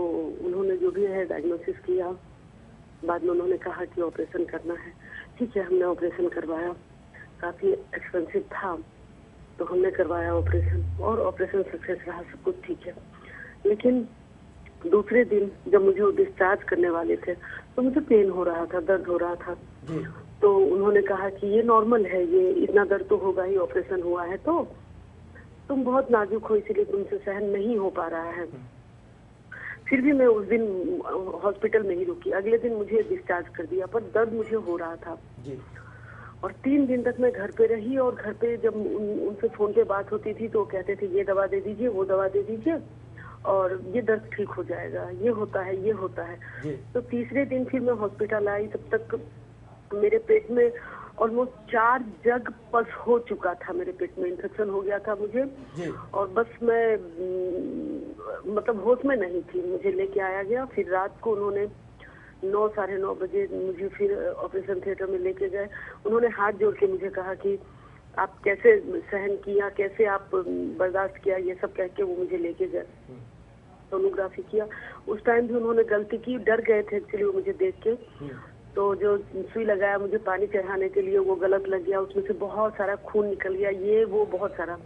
उन्होंने जो भी है डायग्नोसिस किया, बाद में उन्होंने कहा कि ऑपरेशन करना है। ठीक है, हमने ऑपरेशन करवाया, काफी एक्सपेंसिव था, तो हमने करवाया ऑपरेशन और ऑपरेशन सक्सेस रहा, सब कुछ ठीक है। लेकिन दूसरे दिन जब मुझे वो डिस्चार्ज करने वाले थे तो मुझे पेन हो रहा था, दर्द हो रहा था। तो उन्होंने कहा कि ये नॉर्मल है, ये इतना दर्द तो होगा ही, ऑपरेशन हुआ है तो तुम बहुत नाजुक हो, इसीलिए तुमसे सहन नहीं हो पा रहा है। फिर भी मैं उस दिन हॉस्पिटल में ही रुकी। अगले दिन मुझे डिस्चार्ज कर दिया, पर दर्द मुझे हो रहा था और 3 दिन तक मैं घर पे रही। और घर पे जब उनसे फोन पे बात होती थी तो कहते थे ये दवा दे दीजिए, वो दवा दे दीजिए और ये दर्द ठीक हो जाएगा, ये होता है, ये होता है। तो तीसरे दिन फिर मैं हॉस्पिटल आई, तब तक मेरे पेट में ऑलमोस्ट 4 जग पस हो चुका था, मेरे पेट में इन्फेक्शन हो गया था मुझे। और बस मैं मतलब होश में नहीं थी, मुझे लेके आया गया। फिर रात को उन्होंने 9 साढ़े 9 बजे मुझे फिर ऑपरेशन थिएटर में लेके गए। उन्होंने हाथ जोड़ के मुझे कहा कि आप कैसे सहन किया, कैसे आप बर्दाश्त किया, ये सब कह के वो मुझे लेके गए, सोनोग्राफी किया। उस टाइम भी उन्होंने गलती की, डर गए थे एक्चुअली वो मुझे देख के। तो जो सुई लगाया मुझे पानी चढ़ाने के लिए, वो गलत लग गया, उसमें से बहुत सारा खून निकल गया, ये वो बहुत सारा।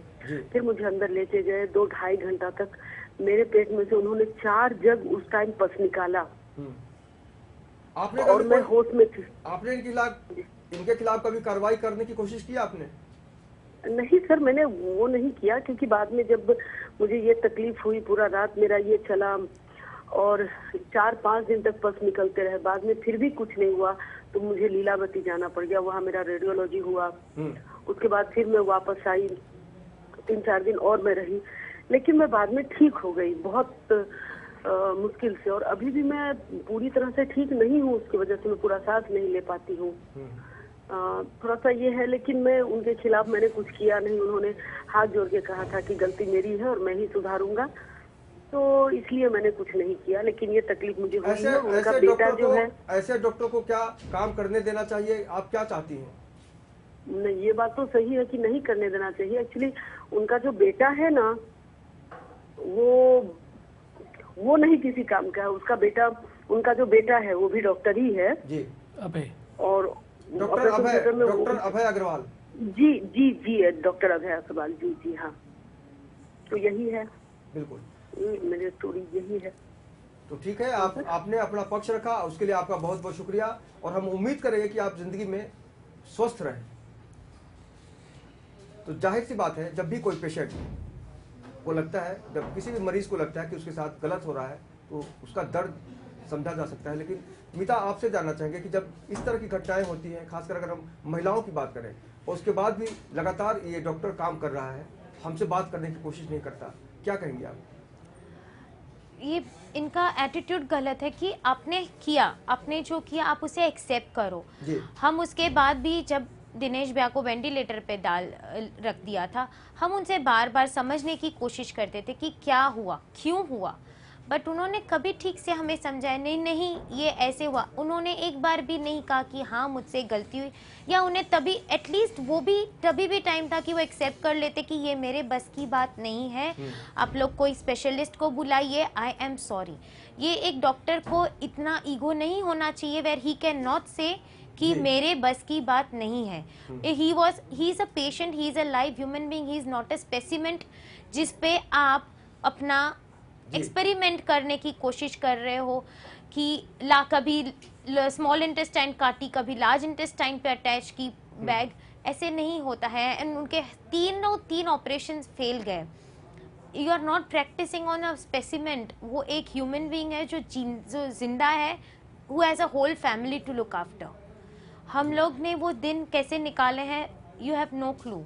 फिर मुझे अंदर लेके गए, 2-2.5 घंटा तक मेरे पेट में से उन्होंने 4 जग उस टाइम पस निकाला।
आपने
और मैं होश में थी।
आपने इनके खिलाफ कभी कार्रवाई करने की कोशिश की आपने?
नहीं सर, मैंने वो नहीं किया, क्योंकि बाद में जब मुझे ये तकलीफ हुई, पूरा रात मेरा ये चला और 4-5 दिन तक पस निकलते रहे, बाद में फिर भी कुछ नहीं हुआ तो मुझे लीलावती जाना पड़ गया, वहाँ मेरा रेडियोलॉजी हुआ। उसके बाद फिर मैं वापस आई, 3-4 दिन और मैं रही, लेकिन मैं बाद में ठीक हो गई बहुत मुश्किल से। और अभी भी मैं पूरी तरह से ठीक नहीं हूँ, उसकी वजह से मैं पूरा सांस नहीं ले पाती हूँ। थोड़ा सा ये है, लेकिन मैं उनके खिलाफ मैंने कुछ किया नहीं। उन्होंने हाथ जोड़ के कहा था कि गलती मेरी है और मैं ही सुधारूंगा। तो इसलिए मैंने कुछ नहीं किया, लेकिन ये तकलीफ मुझे हुई है। उनका बेटा जो है,
ऐसे डॉक्टर को क्या काम करने देना चाहिए, आप क्या चाहती हैं?
नहीं, ये बात तो सही है कि नहीं करने देना चाहिए। एक्चुअली उनका जो बेटा है ना, वो नहीं किसी काम का है। उसका बेटा, उनका जो बेटा है वो भी डॉक्टर ही है
जी।
अभय,
और
डॉक्टर अभय अग्रवाल।
जी जी जी, डॉक्टर अभय अग्रवाल जी जी हाँ। तो यही है,
बिल्कुल
मेरी स्टोरी यही है।
तो ठीक है, आपने अपना पक्ष रखा, उसके लिए आपका बहुत बहुत शुक्रिया। और हम उम्मीद करेंगे कि आप जिंदगी में स्वस्थ रहें। तो जाहिर सी बात है, जब भी कोई पेशेंट को लगता है, जब किसी भी मरीज को लगता है कि उसके साथ गलत हो रहा है, तो उसका दर्द समझा जा सकता है। लेकिन मीता, आपसे जानना चाहेंगे कि जब इस तरह की घटनाएं होती हैं, खासकर अगर हम महिलाओं की बात करें, और उसके बाद भी लगातार ये डॉक्टर काम कर रहा है, हमसे बात करने की कोशिश नहीं करता, क्या कहेंगे आप?
ये इनका एटीट्यूड गलत है कि आपने किया, आपने जो किया आप उसे एक्सेप्ट करो। हम उसके बाद भी जब दिनेश भैया को वेंटिलेटर पे रख दिया था, हम उनसे बार बार समझने की कोशिश करते थे कि क्या हुआ, क्यों हुआ, बट उन्होंने कभी ठीक से हमें समझाया नहीं ये ऐसे हुआ। उन्होंने एक बार भी नहीं कहा कि हाँ मुझसे गलती हुई, या उन्हें तभी एटलीस्ट वो भी तभी भी टाइम था कि वो एक्सेप्ट कर लेते कि ये मेरे बस की बात नहीं है, आप लोग कोई स्पेशलिस्ट को बुलाइए, आई एम सॉरी। ये एक डॉक्टर को इतना ईगो नहीं होना चाहिए वेयर ही कैन नॉट से कि मेरे बस की बात नहीं है। He is a patient, he is a live human being, he is not a specimen जिस पे आप अपना एक्सपेरिमेंट करने की कोशिश कर रहे हो कि कभी स्मॉल इंटेस्टाइन काटी, कभी लार्ज इंटेस्टाइन पे अटैच की बैग, ऐसे नहीं होता है। एंड उनके तीन ऑपरेशंस फेल गए। You are not practicing on a specimen. वो एक ह्यूमन बीइंग है जो जिंदा है, who has a whole family to look after. हम लोग ने वो दिन कैसे निकाले हैं, यू हैव नो क्लू,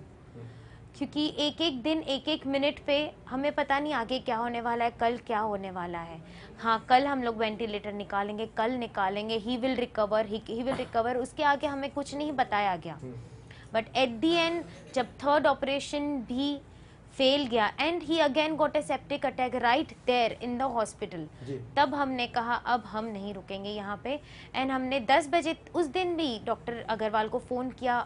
क्योंकि एक एक दिन एक एक मिनट पे हमें पता नहीं आगे क्या होने वाला है, कल क्या होने वाला है। हाँ, कल हम लोग वेंटिलेटर निकालेंगे, कल निकालेंगे, ही विल रिकवर, उसके आगे हमें कुछ नहीं बताया गया। बट एट दी एंड जब थर्ड ऑपरेशन भी फेल गया and he again got a septic attack right there in the hospital, तब हमने कहा अब हम नहीं रुकेंगे यहाँ पे। एंड हमने 10 बजे उस दिन भी डॉक्टर अग्रवाल को फ़ोन किया,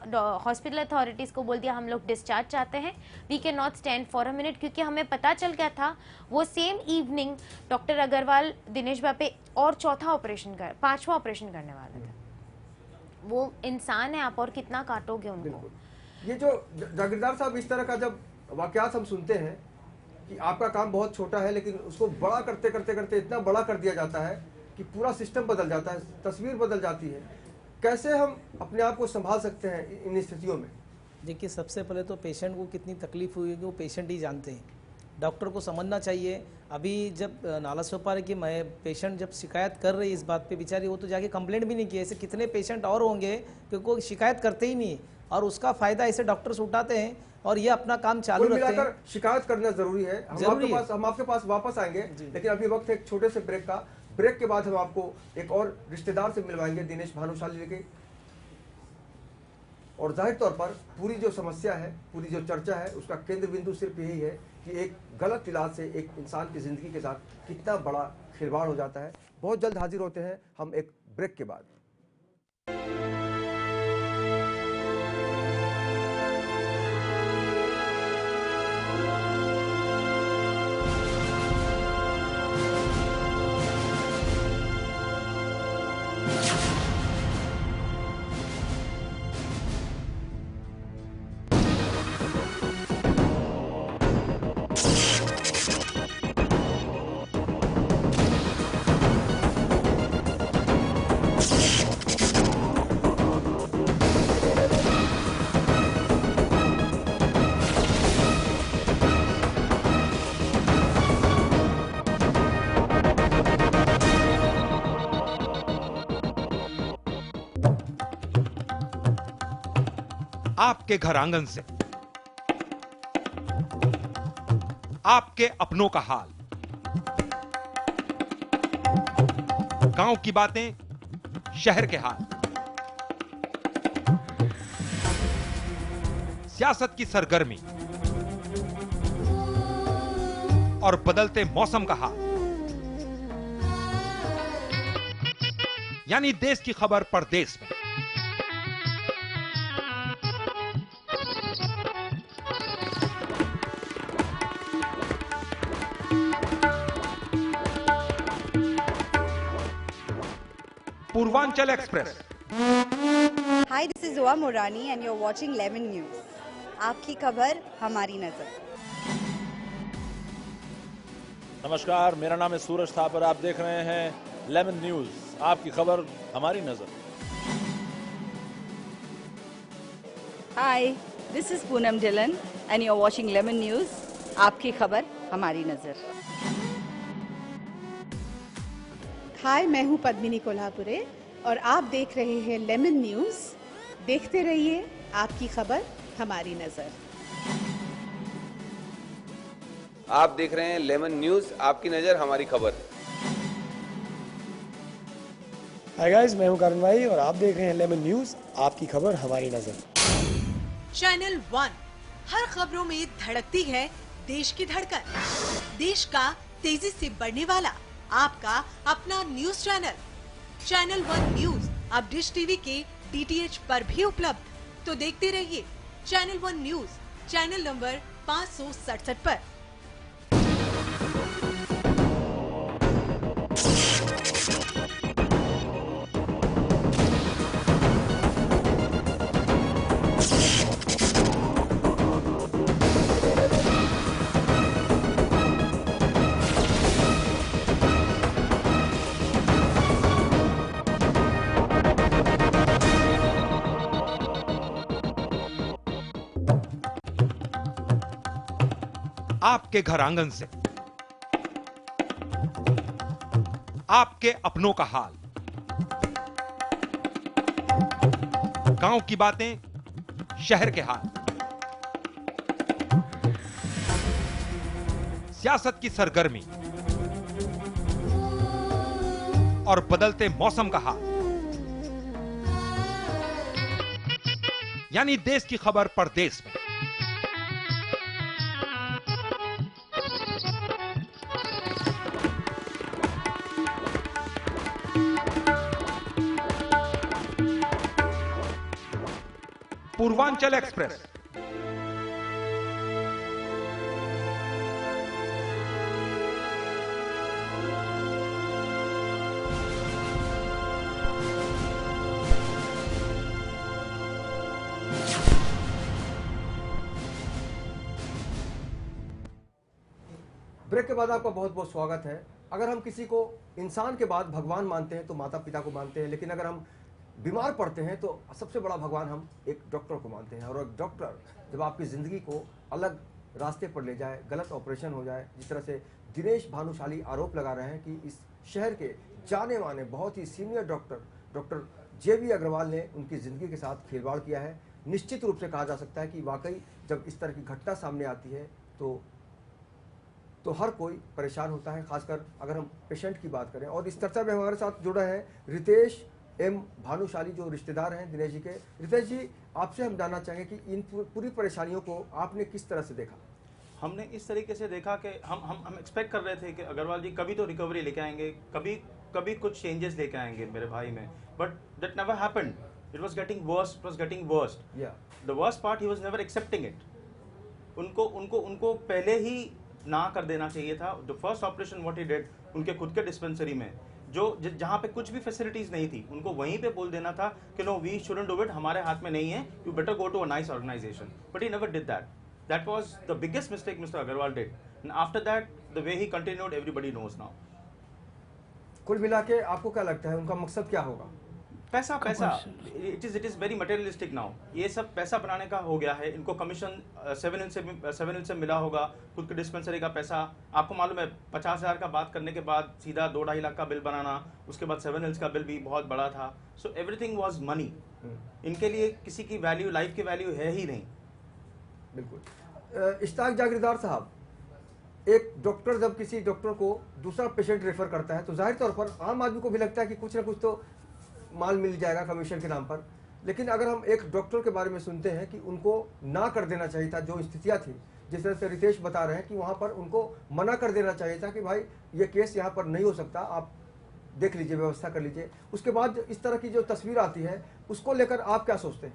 हॉस्पिटल अथॉरिटीज़ को बोल दिया हम लोग डिस्चार्ज चाहते हैं, we can not stand for a minute, क्योंकि हमें पता चल गया था वो same evening doctor Agrawal Dinesh भैया पे और पांचवा ऑपरेशन करने वाले थे। वो इंसान है, आप और कितना काटोगे उनको।
ये जो जागीरदार साहब, इस तरह का जब वाकयात हम सुनते हैं कि आपका काम बहुत छोटा है, लेकिन उसको बड़ा करते करते करते इतना बड़ा कर दिया जाता है कि पूरा सिस्टम बदल जाता है, तस्वीर बदल जाती है। कैसे हम अपने आप को संभाल सकते हैं इन स्थितियों में?
देखिए, सबसे पहले तो पेशेंट को कितनी तकलीफ हुई है वो पेशेंट ही जानते हैं। डॉक्टर को समझना चाहिए। अभी जब नाला सोपा रही कि मैं पेशेंट जब शिकायत कर रही इस बात पे, बेचारी वो तो जाके कंप्लेंट भी नहीं की। ऐसे कितने पेशेंट और होंगे कि कोई शिकायत करते ही नहीं, और उसका फायदा ऐसे डॉक्टर्स उठाते हैं और ये अपना काम चालू रखते हैं।
शिकायत करना जरूरी है। हम आपके पास वापस आएंगे, लेकिन अभी वक्त है एक छोटे से ब्रेक का। ब्रेक के बाद हम आपको एक और रिश्तेदार से मिलवाएंगे, दिनेश भानुशाली के। और जाहिर तौर पर पूरी जो समस्या है, पूरी जो चर्चा है, उसका केंद्र बिंदु सिर्फ यही है कि एक गलत इलाज से एक इंसान की जिंदगी के साथ कितना बड़ा खिलवाड़ हो जाता है। बहुत जल्द हाजिर होते हैं हम एक ब्रेक के बाद।
आपके घर आंगन से आपके अपनों का हाल, गांव की बातें, शहर के हाल, सियासत की सरगर्मी, और बदलते मौसम का हाल, यानी देश की खबर परदेश में। Purvanchal express.
Hi, this is Zoa Morani and you're watching Lemon News. आपकी खबर हमारी नजर।
नमस्कार, मेरा नाम है सूरज थापर। आप देख रहे हैं लेमन न्यूज, आपकी खबर हमारी नजर।
Hi, this is Poonam Dhillon and you're watching Lemon News. आपकी खबर हमारी नजर।
हाय, मैं हूं पद्मिनी कोल्हापुरे और आप देख रहे हैं लेमन न्यूज़। देखते रहिए, आपकी खबर हमारी नज़र।
आप देख रहे हैं लेमन न्यूज़, आपकी नज़र हमारी खबर।
हाय गाइस, मैं हूं करण भाई और आप देख रहे हैं लेमन न्यूज़, आपकी खबर हमारी नज़र।
चैनल 1 हर खबरों में धड़कती है देश की धड़कन। देश का तेजी से बढ़ने वाला आपका अपना न्यूज चैनल। चैनल 1 न्यूज अब डिश टीवी के DTH पर भी उपलब्ध। तो देखते रहिए चैनल 1 न्यूज, चैनल नंबर 567 पर।
आपके घर आंगन से, आपके अपनों का हाल, गांव की बातें, शहर के हाल, सियासत की सरगर्मी और बदलते मौसम का हाल, यानी देश की खबर परदेश में। पूर्वांचल एक्सप्रेस।
ब्रेक के बाद आपका बहुत बहुत स्वागत है। अगर हम किसी को इंसान के बाद भगवान मानते हैं तो माता पिता को मानते हैं, लेकिन अगर हम बीमार पड़ते हैं तो सबसे बड़ा भगवान हम एक डॉक्टर को मानते हैं। और एक डॉक्टर जब आपकी ज़िंदगी को अलग रास्ते पर ले जाए, गलत ऑपरेशन हो जाए, जिस तरह से दिनेश भानुशाली आरोप लगा रहे हैं कि इस शहर के जाने माने बहुत ही सीनियर डॉक्टर JB अग्रवाल ने उनकी ज़िंदगी के साथ खिलवाड़ किया है। निश्चित रूप से कहा जा सकता है कि वाकई जब इस तरह की घटना सामने आती है तो हर कोई परेशान होता है, खासकर अगर हम पेशेंट की बात करें। और इस चर्चा में हमारे साथ जुड़ा है रितेश M भानुशाली, जो रिश्तेदार हैं दिनेश जी के। रितेश जी, आपसे हम जानना चाहेंगे कि इन पूरी परेशानियों को आपने किस तरह से देखा?
हमने इस तरीके से देखा कि हम एक्सपेक्ट कर रहे थे कि अग्रवाल जी कभी तो रिकवरी लेके आएंगे, कभी कुछ चेंजेस लेके आएंगे मेरे भाई में, but that never happened. It was getting worse, it was getting worse. The worst part, he was never accepting it. उनको पहले ही ना कर देना चाहिए था। The first operation what he did, उनके खुद के डिस्पेंसरी में जहाँ पे कुछ भी फैसिलिटीज नहीं थी, उनको वहीं पे बोल देना था कि no, we shouldn't do it, हमारे हाथ में नहीं है, you better go to a nice organisation. But he never did that. That was the biggest mistake mister Agrawal did, and after that the way he continued, everybody knows now.
कुल मिला के आपको क्या लगता है उनका मकसद क्या होगा?
पैसा। It is very materialistic now. ये सब पैसा बनाने का हो गया है। इनको कमीशन 7 हिल से मिला होगा, खुद के डिस्पेंसरी का पैसा। आपको मालूम है 50,000 का बात करने के बाद सीधा 2-2.5 लाख का बिल बनाना, उसके बाद 7 हिल्स का बिल भी बहुत बड़ा था। So everything was money. इनके लिए किसी की वैल्यू, लाइफ की वैल्यू है ही नहीं।
बिल्कुल। इश्ताक जागीरदार साहब, एक डॉक्टर जब किसी डॉक्टर को दूसरा पेशेंट रेफर करता है तो जाहिर तौर पर आम आदमी को भी लगता है कि कुछ ना कुछ तो माल मिल जाएगा कमीशन के नाम पर। लेकिन अगर हम एक डॉक्टर के बारे में सुनते हैं कि उनको ना कर देना चाहिए था, जो स्थितियां थी, जिस तरह से रितेश बता रहे हैं कि वहां पर उनको मना कर देना चाहिए था कि भाई ये केस यहाँ पर नहीं हो सकता, आप देख लीजिए, व्यवस्था कर लीजिए। उसके बाद इस तरह की जो तस्वीर आती है उसको लेकर आप क्या सोचते हैं?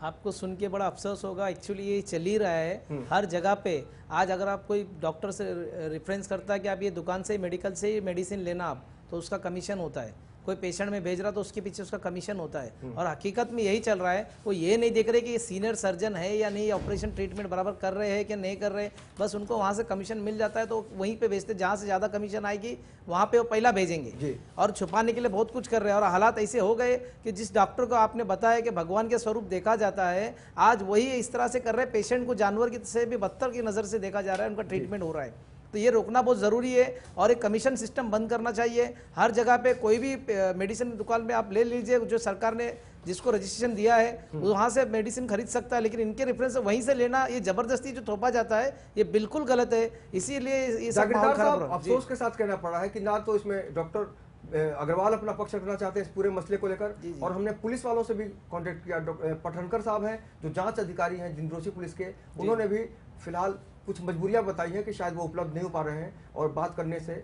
आपको सुन के बड़ा अफसोस होगा, एक्चुअली ये चल ही रहा है हर जगह पे। आज अगर आप कोई डॉक्टर से रेफरेंस करता है कि आप ये दुकान से मेडिकल से ही मेडिसिन लेना आप, तो उसका कमीशन होता है। कोई पेशेंट में भेज रहा तो उसके पीछे उसका कमीशन होता है। और हकीकत में यही चल रहा है। वो ये नहीं देख रहे कि ये सीनियर सर्जन है या नहीं, ऑपरेशन ट्रीटमेंट बराबर कर रहे हैं कि नहीं कर रहे, बस उनको वहाँ से कमीशन मिल जाता है तो वहीं पे भेजते, जहाँ से ज़्यादा कमीशन आएगी वहाँ पे वो पहला भेजेंगे। और छुपाने के लिए बहुत कुछ कर रहे हैं। और हालात ऐसे हो गए कि जिस डॉक्टर को आपने बताया कि भगवान के स्वरूप देखा जाता है, आज वही इस तरह से कर रहे हैं, पेशेंट को जानवर की से भी बदतर की नज़र से देखा जा रहा है, उनका ट्रीटमेंट हो रहा है। तो ये रोकना बहुत ज़रूरी है और एक कमीशन सिस्टम बंद करना चाहिए। हर जगह पे कोई भी मेडिसिन की दुकान में आप ले लीजिए, जो सरकार ने जिसको रजिस्ट्रेशन दिया है वहाँ से मेडिसिन खरीद सकता है, लेकिन इनके रेफरेंस से वहीं से लेना, ये जबरदस्ती जो थोपा जाता है, ये बिल्कुल गलत है। इसीलिए ये सब माहौल खराब हो रहा है।
अफसोस के साथ कहना पड़ रहा है कि ना तो इसमें डॉक्टर अग्रवाल अपना पक्ष रखना चाहते हैं इस पूरे मसले को लेकर, और हमने पुलिस वालों से भी कांटेक्ट किया। पठनकर साहब हैं जो जांच अधिकारी हैं जिंदरोशी पुलिस के, उन्होंने भी फिलहाल कुछ मजबूरियां बताई हैं कि शायद वो उपलब्ध नहीं हो पा रहे हैं और बात करने से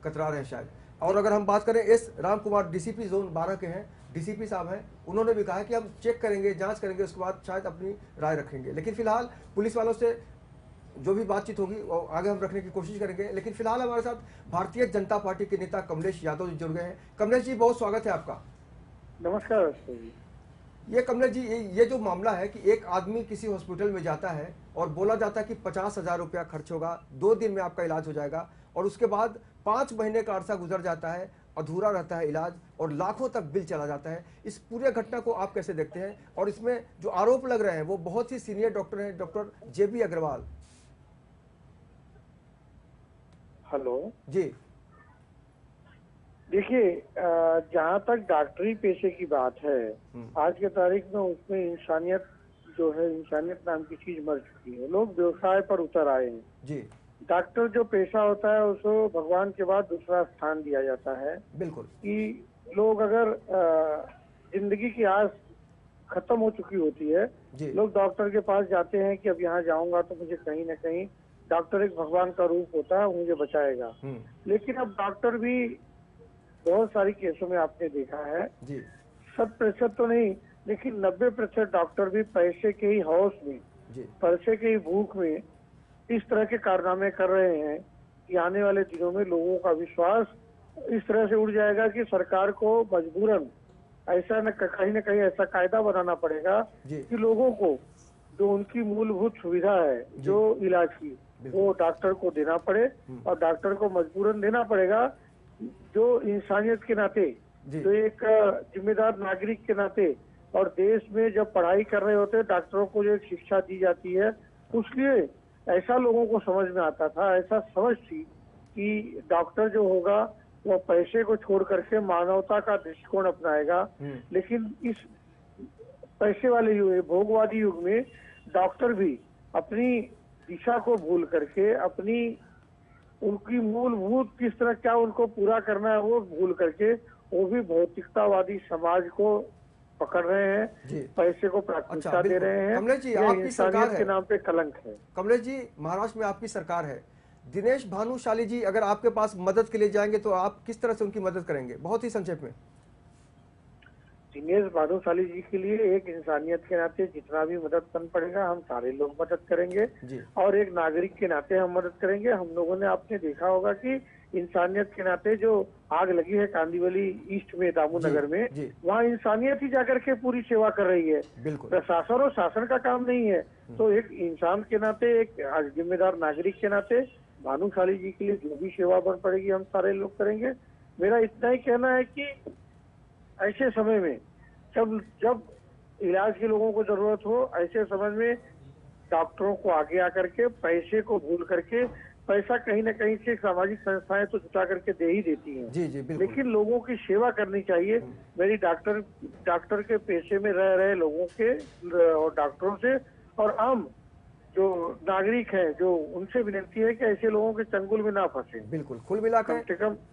कतरा रहे हैं शायद। और अगर हम बात करें S Ram Kumar DCP zone 12 के हैं, डीसीपी साहब हैं, उन्होंने भी कहा है कि हम चेक करेंगे, जांच करेंगे, उसके बाद शायद अपनी राय रखेंगे। लेकिन फिलहाल पुलिस वालों से जो भी बातचीत होगी वो आगे हम रखने की कोशिश करेंगे। लेकिन फिलहाल हमारे साथ भारतीय जनता पार्टी के नेता कमलेश यादव जी जुड़ गए हैं। कमलेश जी, बहुत स्वागत है आपका।
नमस्कार।
ये कमलेश जी, ये जो मामला है कि एक आदमी किसी हॉस्पिटल में जाता है और बोला जाता है कि 50,000 रुपया खर्च होगा, 2 दिन में आपका इलाज हो जाएगा, और उसके बाद 5 महीने का अरसा गुजर जाता है, अधूरा रहता है इलाज और लाखों तक बिल चला जाता है। इस पूरे घटना को आप कैसे देखते हैं? और इसमें जो आरोप लग रहे हैं वो बहुत ही सीनियर डॉक्टर हैं, डॉक्टर जेबी अग्रवाल।
हेलो
जी,
देखिए, जहाँ तक डॉक्टरी पेशे की बात है, आज के तारीख में उसमें इंसानियत जो है, इंसानियत नाम की चीज मर चुकी है। लोग व्यवसाय पर उतर आए हैं
जी।
डॉक्टर जो पेशा होता है उसको भगवान के बाद दूसरा स्थान दिया जाता है।
बिल्कुल।
कि लोग अगर जिंदगी की आस खत्म हो चुकी होती है, लोग डॉक्टर के पास जाते हैं कि अब यहाँ जाऊंगा तो मुझे कहीं ना कहीं, डॉक्टर एक भगवान का रूप होता है, मुझे बचाएगा। लेकिन अब डॉक्टर भी बहुत सारी केसों में आपने देखा है, 100% तो नहीं लेकिन 90% डॉक्टर भी पैसे के ही हौस में, पैसे के ही भूख में इस तरह के कारनामे कर रहे हैं कि आने वाले दिनों में लोगों का विश्वास इस तरह से उड़ जाएगा कि सरकार को मजबूरन ऐसा न कहीं ऐसा कायदा बनाना पड़ेगा कि लोगों को जो उनकी मूलभूत सुविधा है, जो इलाज की, वो डॉक्टर को देना पड़े, और डॉक्टर को मजबूरन देना पड़ेगा जो इंसानियत के नाते, जो एक जिम्मेदार नागरिक के नाते, और देश में जब पढ़ाई कर रहे होते डॉक्टरों को जो एक शिक्षा दी जाती है, उसलिए ऐसा लोगों को समझ में आता था, ऐसा समझ थी कि डॉक्टर जो होगा वो पैसे को छोड़ करके मानवता का दृष्टिकोण अपनाएगा। लेकिन इस पैसे वाले युग, भोगवादी युग में डॉक्टर भी अपनी दिशा को भूल करके, अपनी उनकी मूलभूत किस तरह क्या उनको पूरा करना है वो भूल करके, वो भी भौतिकतावादी समाज को पकड़ रहे हैं, पैसे को प्राथमिकता दे रहे हैं।
कमलेश जी, आपकी सरकार है,
के नाम पे कलंक है।
कमलेश जी, महाराष्ट्र में आपकी सरकार है। दिनेश भानुशाली जी अगर आपके पास मदद के लिए जाएंगे तो आप किस तरह से उनकी मदद करेंगे? बहुत ही संक्षेप में।
दिनेश भानुशाली जी के लिए एक इंसानियत के नाते जितना भी मदद करना पड़ेगा हम सारे लोग मदद करेंगे, और एक नागरिक के नाते हम मदद करेंगे। हम लोगों ने, आपने देखा होगा कि इंसानियत के नाते जो आग लगी है कांदीवली ईस्ट में, दामोनगर में, वहाँ इंसानियत ही जाकर के पूरी सेवा कर रही है। प्रशासन और शासन का काम नहीं है। तो एक इंसान के नाते, एक जिम्मेदार नागरिक के नाते भानुशाली जी के लिए जो भी सेवा बन पड़ेगी हम सारे लोग करेंगे। मेरा इतना ही कहना है कि ऐसे समय में जब इलाज के लोगों को जरूरत हो, ऐसे समय में डॉक्टरों को आगे आकर के पैसे को भूल करके, पैसा कहीं ना कहीं से सामाजिक संस्थाएं तो जुटा करके दे ही देती हैं,
जी बिल्कुल,
लेकिन लोगों की सेवा करनी चाहिए। मेरी डॉक्टर के पेशे में रह रहे लोगों के और डॉक्टरों से और आम जो नागरिक हैं, जो उनसे विनती है कि ऐसे लोगों के चंगुल में ना फंसे।
बिल्कुल, कुल मिलाकर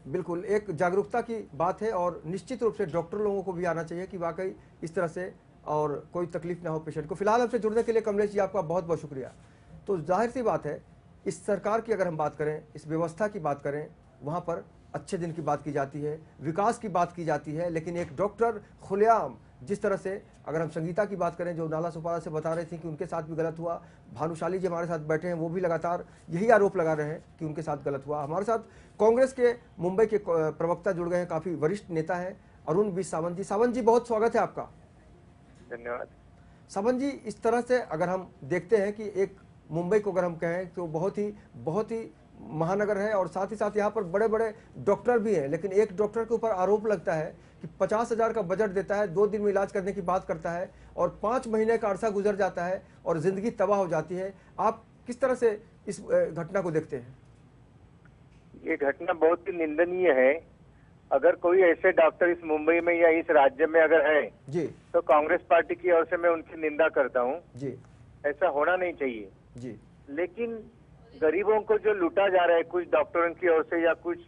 बिल्कुल एक जागरूकता की बात है, और निश्चित रूप से डॉक्टर लोगों को भी आना चाहिए कि वाकई इस तरह से और कोई तकलीफ ना हो पेशेंट को। फिलहाल हमसे जुड़ने के लिए कमलेश जी आपका बहुत बहुत शुक्रिया। तो जाहिर सी बात है, इस सरकार की अगर हम बात करें, इस व्यवस्था की बात करें, वहाँ पर अच्छे दिन की बात की जाती है, विकास की बात की जाती है, लेकिन एक डॉक्टर खुलेआम जिस तरह से, अगर हम संगीता की बात करें जो नाला सुपारा से बता रहे थे कि उनके साथ भी गलत हुआ, भानुशाली जी हमारे साथ बैठे हैं, वो भी लगातार यही आरोप लगा रहे हैं कि उनके साथ गलत हुआ। हमारे साथ कांग्रेस के मुंबई के प्रवक्ता जुड़ गए हैं, काफ़ी वरिष्ठ नेता हैं अरुण बी सावंत जी। सावंत जी बहुत स्वागत है आपका।
धन्यवाद।
सावंत जी, इस तरह से अगर हम देखते हैं कि एक मुंबई को अगर हम कहें तो बहुत ही महानगर है और साथ ही साथ यहाँ पर बड़े बड़े डॉक्टर भी हैं, लेकिन एक डॉक्टर के ऊपर आरोप लगता है कि 50,000 का बजट देता है, 2 दिन में इलाज करने की बात करता है और 5 महीने का अरसा गुजर जाता है और जिंदगी तबाह हो जाती है। आप किस तरह से इस घटना को देखते हैं?
ये घटना बहुत ही निंदनीय है। अगर कोई ऐसे डॉक्टर इस मुंबई में या इस राज्य में अगर है
जी,
तो कांग्रेस पार्टी की ओर से मैं उनकी निंदा करता हूँ
जी।
ऐसा होना नहीं चाहिए
जी।
लेकिन गरीबों को जो लूटा जा रहा है कुछ डॉक्टरों की ओर से या कुछ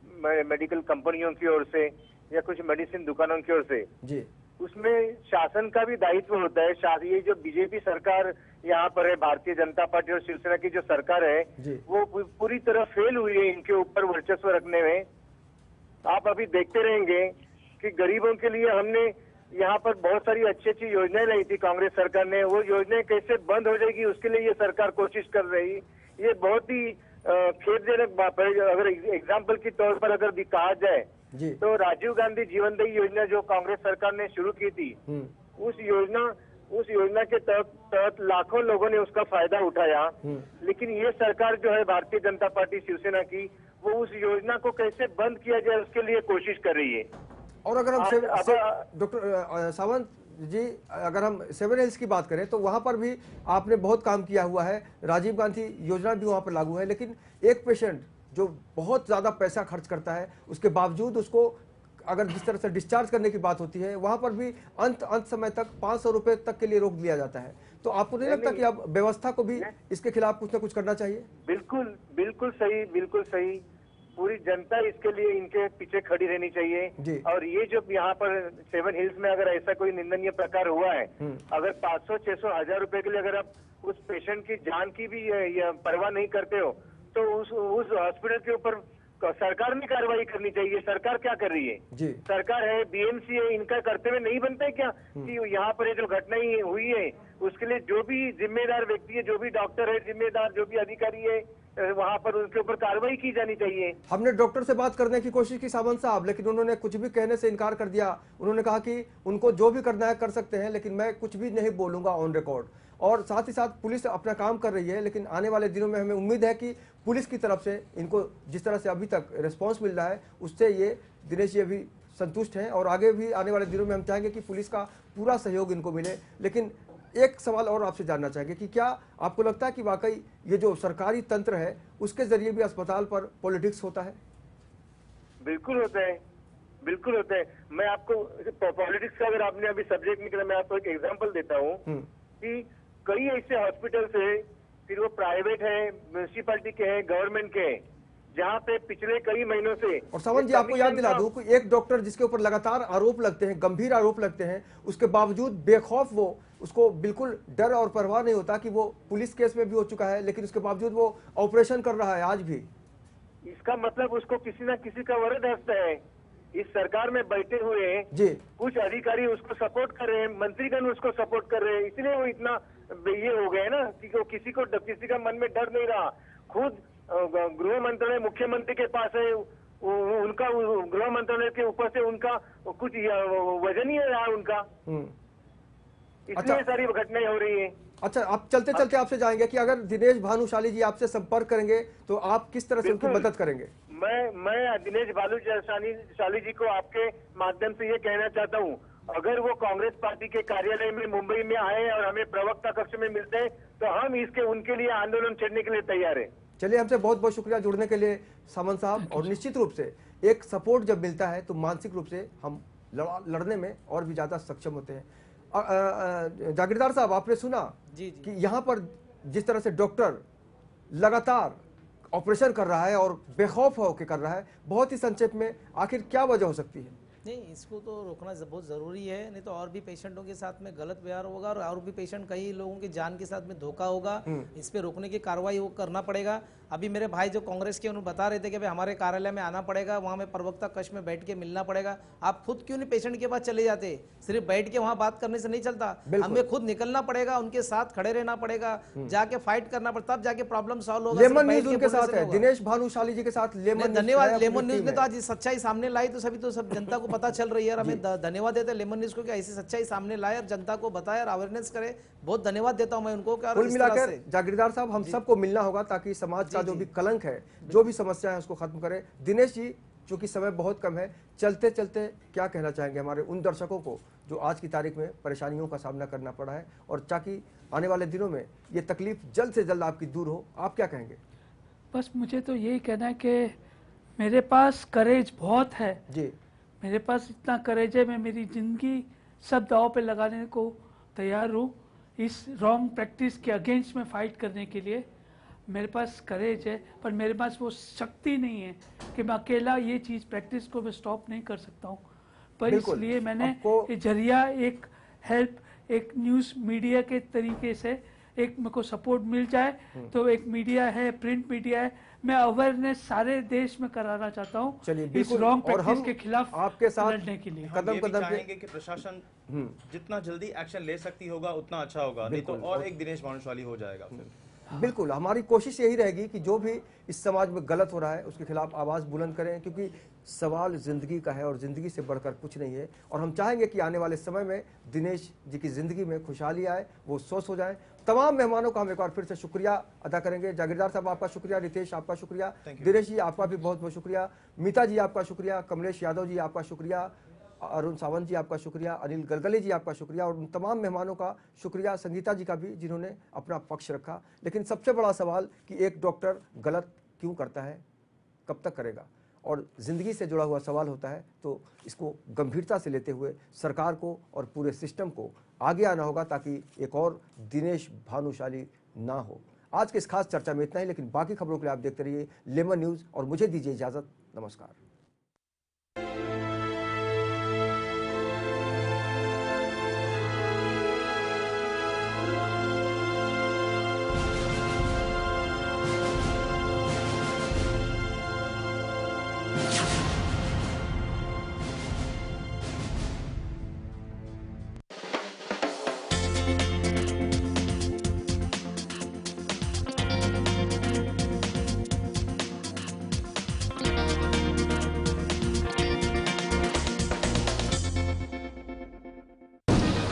मेडिकल कंपनियों की ओर से या कुछ मेडिसिन दुकानों की ओर से
जी,
उसमें शासन का भी दायित्व होता है। ये जो बीजेपी सरकार यहाँ पर है, भारतीय जनता पार्टी और शिवसेना की जो सरकार है वो पूरी तरह फेल हुई है इनके ऊपर वर्चस्व रखने में। आप अभी देखते रहेंगे कि गरीबों के लिए हमने यहाँ पर बहुत सारी अच्छी अच्छी योजनाएं लाई थी कांग्रेस सरकार ने, वो योजनाएं कैसे बंद हो जाएगी उसके लिए ये सरकार कोशिश कर रही। ये बहुत ही खेदजनक बात है। अगर एग्जाम्पल के तौर पर अगर कहा जाए तो राजीव गांधी जीवनदायी योजना जो कांग्रेस सरकार ने शुरू की थी, उस योजना के तहत लाखों लोगों ने उसका फायदा उठाया। लेकिन ये सरकार जो है भारतीय जनता पार्टी शिवसेना की, वो उस योजना को कैसे बंद किया जाए उसके लिए कोशिश कर रही है।
और अगर हम डॉक्टर सावंत जी, अगर हम 7 हिल्स की बात करें तो वहां पर भी आपने बहुत काम किया हुआ है, राजीव गांधी योजना भी वहां पर लागू है, लेकिन एक पेशेंट जो बहुत ज्यादा पैसा खर्च करता है उसके बावजूद उसको अगर जिस तरह से डिस्चार्ज करने की बात होती है, वहां पर भी अंत समय तक 500 रुपए तक के लिए रोक दिया जाता है। तो आपको नहीं लगता कि अब व्यवस्था को भी इसके खिलाफ कुछ ना कुछ करना चाहिए?
बिल्कुल सही। पूरी जनता इसके लिए इनके पीछे खड़ी रहनी चाहिए। और ये जो यहाँ पर 7 हिल्स में अगर ऐसा कोई निंदनीय प्रकार हुआ है, अगर 500, 600, 1000 रुपए के लिए अगर आप उस पेशेंट की जान की भी परवाह नहीं करते हो तो उस हॉस्पिटल के ऊपर सरकार ने कार्रवाई करनी चाहिए। सरकार क्या कर रही है? सरकार है, बीएमसी है, इनका कर्तव्य नहीं बनता है क्या कि यहाँ पर जो घटनाएं हुई है उसके लिए जो भी जिम्मेदार व्यक्ति है, जो भी डॉक्टर है जिम्मेदार, जो भी अधिकारी है, वहाँ पर उनके ऊपर कार्रवाई की जानी चाहिए।
हमने डॉक्टर से बात करने की कोशिश की सावंत साहब, लेकिन उन्होंने कुछ भी कहने से इनकार कर दिया। उन्होंने कहा कि उनको जो भी करना है कर सकते हैं, लेकिन मैं कुछ भी नहीं बोलूंगा ऑन रिकॉर्ड। और साथ ही साथ पुलिस अपना काम कर रही है, लेकिन आने वाले दिनों में हमें उम्मीद है कि पुलिस की तरफ से इनको जिस तरह से अभी तक रिस्पॉन्स मिल रहा है उससे ये दिनेश जी अभी संतुष्ट हैं और आगे भी आने वाले दिनों में हम चाहेंगे कि पुलिस का पूरा सहयोग इनको मिले। लेकिन एक सवाल और आपसे जानना चाहेंगे कि क्या आपको लगता है कि वाकई ये जो सरकारी तंत्र है उसके जरिए भी अस्पताल पर पॉलिटिक्स होता है?
बिल्कुल होता है। मैं आपको पॉलिटिक्स का अगर आपने अभी सब्जेक्ट निकला, मैं आपको एक एग्जांपल देता हूँ कि कई ऐसे हॉस्पिटल्स है, फिर वो प्राइवेट है, म्यूनिसिपैलिटी के हैं, गवर्नमेंट के हैं, जहाँ पे पिछले कई महीनों से।
और सावंत जी आपको याद दिला दूं कि एक डॉक्टर जिसके ऊपर लगातार आरोप लगते हैं, गंभीर आरोप लगते हैं, उसके बावजूद बेखौफ वो, उसको बिल्कुल डर और परवाह नहीं होता कि वो पुलिस केस में भी हो चुका है, लेकिन उसके बावजूद वो ऑपरेशन कर रहा है आज भी।
इसका मतलब उसको किसी ना किसी का वरद हंसता है। इस सरकार में बैठे हुए कुछ अधिकारी उसको सपोर्ट कर रहे हैं, मंत्रीगण उसको सपोर्ट कर रहे हैं, इसलिए वो इतना ये हो गए ना कि किसी का मन में डर नहीं रहा। खुद गृह मंत्रालय मुख्यमंत्री के पास है, उनका गृह मंत्रालय के ऊपर से उनका कुछ वजन ही रहा उनका, इसलिए सारी घटनाएं हो रही है।
अच्छा, आप चलते चलते आपसे जाएंगे कि अगर दिनेश भानुशाली जी आपसे संपर्क करेंगे तो आप किस तरह से उनकी मदद करेंगे?
मैं दिनेश भानुशाली जी को आपके माध्यम से ये कहना चाहता हूँ, अगर वो कांग्रेस पार्टी के कार्यालय में मुंबई में आए और हमें प्रवक्ता कक्ष में मिलते हैं तो हम उनके लिए आंदोलन छेड़ने के लिए तैयार है।
चलिए, हमसे बहुत बहुत शुक्रिया जुड़ने के लिए सावंत साहब। और निश्चित रूप से एक सपोर्ट जब मिलता है तो मानसिक रूप से हम लड़ने में और भी ज्यादा सक्षम होते हैं। जागीरदार साहब, आपने सुना कि यहाँ पर जिस तरह से डॉक्टर लगातार ऑपरेशन कर रहा है और बेखौफ होकर कर रहा है, बहुत ही संक्षेप में आखिर क्या वजह हो सकती है?
नहीं, इसको तो रोकना बहुत ज़रूरी है, नहीं तो और भी पेशेंटों के साथ में गलत व्यवहार होगा और भी पेशेंट, कई लोगों की जान के साथ में धोखा होगा। इस पे रोकने की कार्रवाई वो करना पड़ेगा। अभी मेरे भाई जो कांग्रेस के उन्होंने बता रहे थे कि भाई हमारे कार्यालय में आना पड़ेगा, वहाँ में प्रवक्ता कक्ष में बैठ के मिलना पड़ेगा। आप खुद क्यों नहीं पेशेंट के पास चले जाते? सिर्फ बैठ के वहाँ बात करने से नहीं चलता, हमें खुद निकलना पड़ेगा, उनके साथ खड़े रहना पड़ेगा, जाके फाइट करना पड़ता, तब जाके प्रॉब्लम सॉल्व होगा।
लेमन न्यूज उनके साथ है, दिनेश भानुशाली जी के साथ लेमन।
धन्यवाद, लेमन न्यूज ने तो आज सच्चाई सामने लाई, तो सभी तो सब जनता को पता चल रही है। हमें धन्यवाद देते हैं लेमन न्यूज को कि ऐसी सच्चाई सामने लाए और जनता को बताए और अवेयरनेस करे। बहुत धन्यवाद देता हूं मैं उनको।
कुल मिलाकर जागीरदार साहब, हम सबको मिलना होगा ताकि समाज का जो भी कलंक है, जो भी समस्या है, उसको खत्म करें। दिनेश जी, चूंकि समय बहुत कम है, चलते चलते क्या कहना चाहेंगे हमारे उन दर्शकों को जो आज की तारीख में परेशानियों का सामना करना पड़ा है, और ताकि आने वाले दिनों में ये तकलीफ जल्द से जल्द आपकी दूर हो, आप क्या कहेंगे?
बस मुझे तो यही कहना है कि मेरे पास करेज बहुत है
जी,
मेरे पास इतना करेज है, मैं मेरी ज़िंदगी सब दाव पे लगाने को तैयार हूँ इस रॉन्ग प्रैक्टिस के अगेंस्ट में फाइट करने के लिए। मेरे पास करेज है, पर मेरे पास वो शक्ति नहीं है कि मैं अकेला ये चीज़ प्रैक्टिस को मैं स्टॉप नहीं कर सकता हूँ। पर इसलिए मैंने ये जरिया, एक हेल्प, एक न्यूज़ मीडिया के तरीके से एक मेरे को सपोर्ट मिल जाए, तो एक मीडिया है, प्रिंट मीडिया है, मैं अवेयरनेस सारे देश में कराना चाहता हूँ इस रॉन्ग प्रैक्टिस के खिलाफ
आपके साथ
लड़ने के लिए।
कदम कदम चाहेंगे कि प्रशासन जितना जल्दी एक्शन ले सकती होगा उतना अच्छा होगा, नहीं तो और एक दिनेश भानुशाली हो जाएगा फिर।
बिल्कुल, हमारी कोशिश यही रहेगी कि जो भी इस समाज में गलत हो रहा है उसके खिलाफ आवाज़ बुलंद करें, क्योंकि सवाल जिंदगी का है और जिंदगी से बढ़कर कुछ नहीं है। और हम चाहेंगे कि आने वाले समय में दिनेश जी की जिंदगी में खुशहाली आए, वो स्वस्थ हो जाए। तमाम मेहमानों का हम एक बार फिर से शुक्रिया अदा करेंगे। जागीरदार साहब आपका शुक्रिया, रितेश आपका शुक्रिया, दिनेश जी आपका भी बहुत बहुत शुक्रिया, मीता जी आपका शुक्रिया, कमलेश यादव जी आपका शुक्रिया, अरुण सावंत जी आपका शुक्रिया, अनिल गलगले जी आपका शुक्रिया, और उन तमाम मेहमानों का शुक्रिया, संगीता जी का भी जिन्होंने अपना पक्ष रखा। लेकिन सबसे बड़ा सवाल कि एक डॉक्टर गलत क्यों करता है, कब तक करेगा, और ज़िंदगी से जुड़ा हुआ सवाल होता है। तो इसको गंभीरता से लेते हुए सरकार को और पूरे सिस्टम को आगे आना होगा ताकि एक और दिनेश भानुशाली ना हो। आज के इस खास चर्चा में इतना ही, लेकिन बाकी खबरों के लिए आप देखते रहिए लेमन न्यूज़ और मुझे दीजिए इजाज़त। नमस्कार।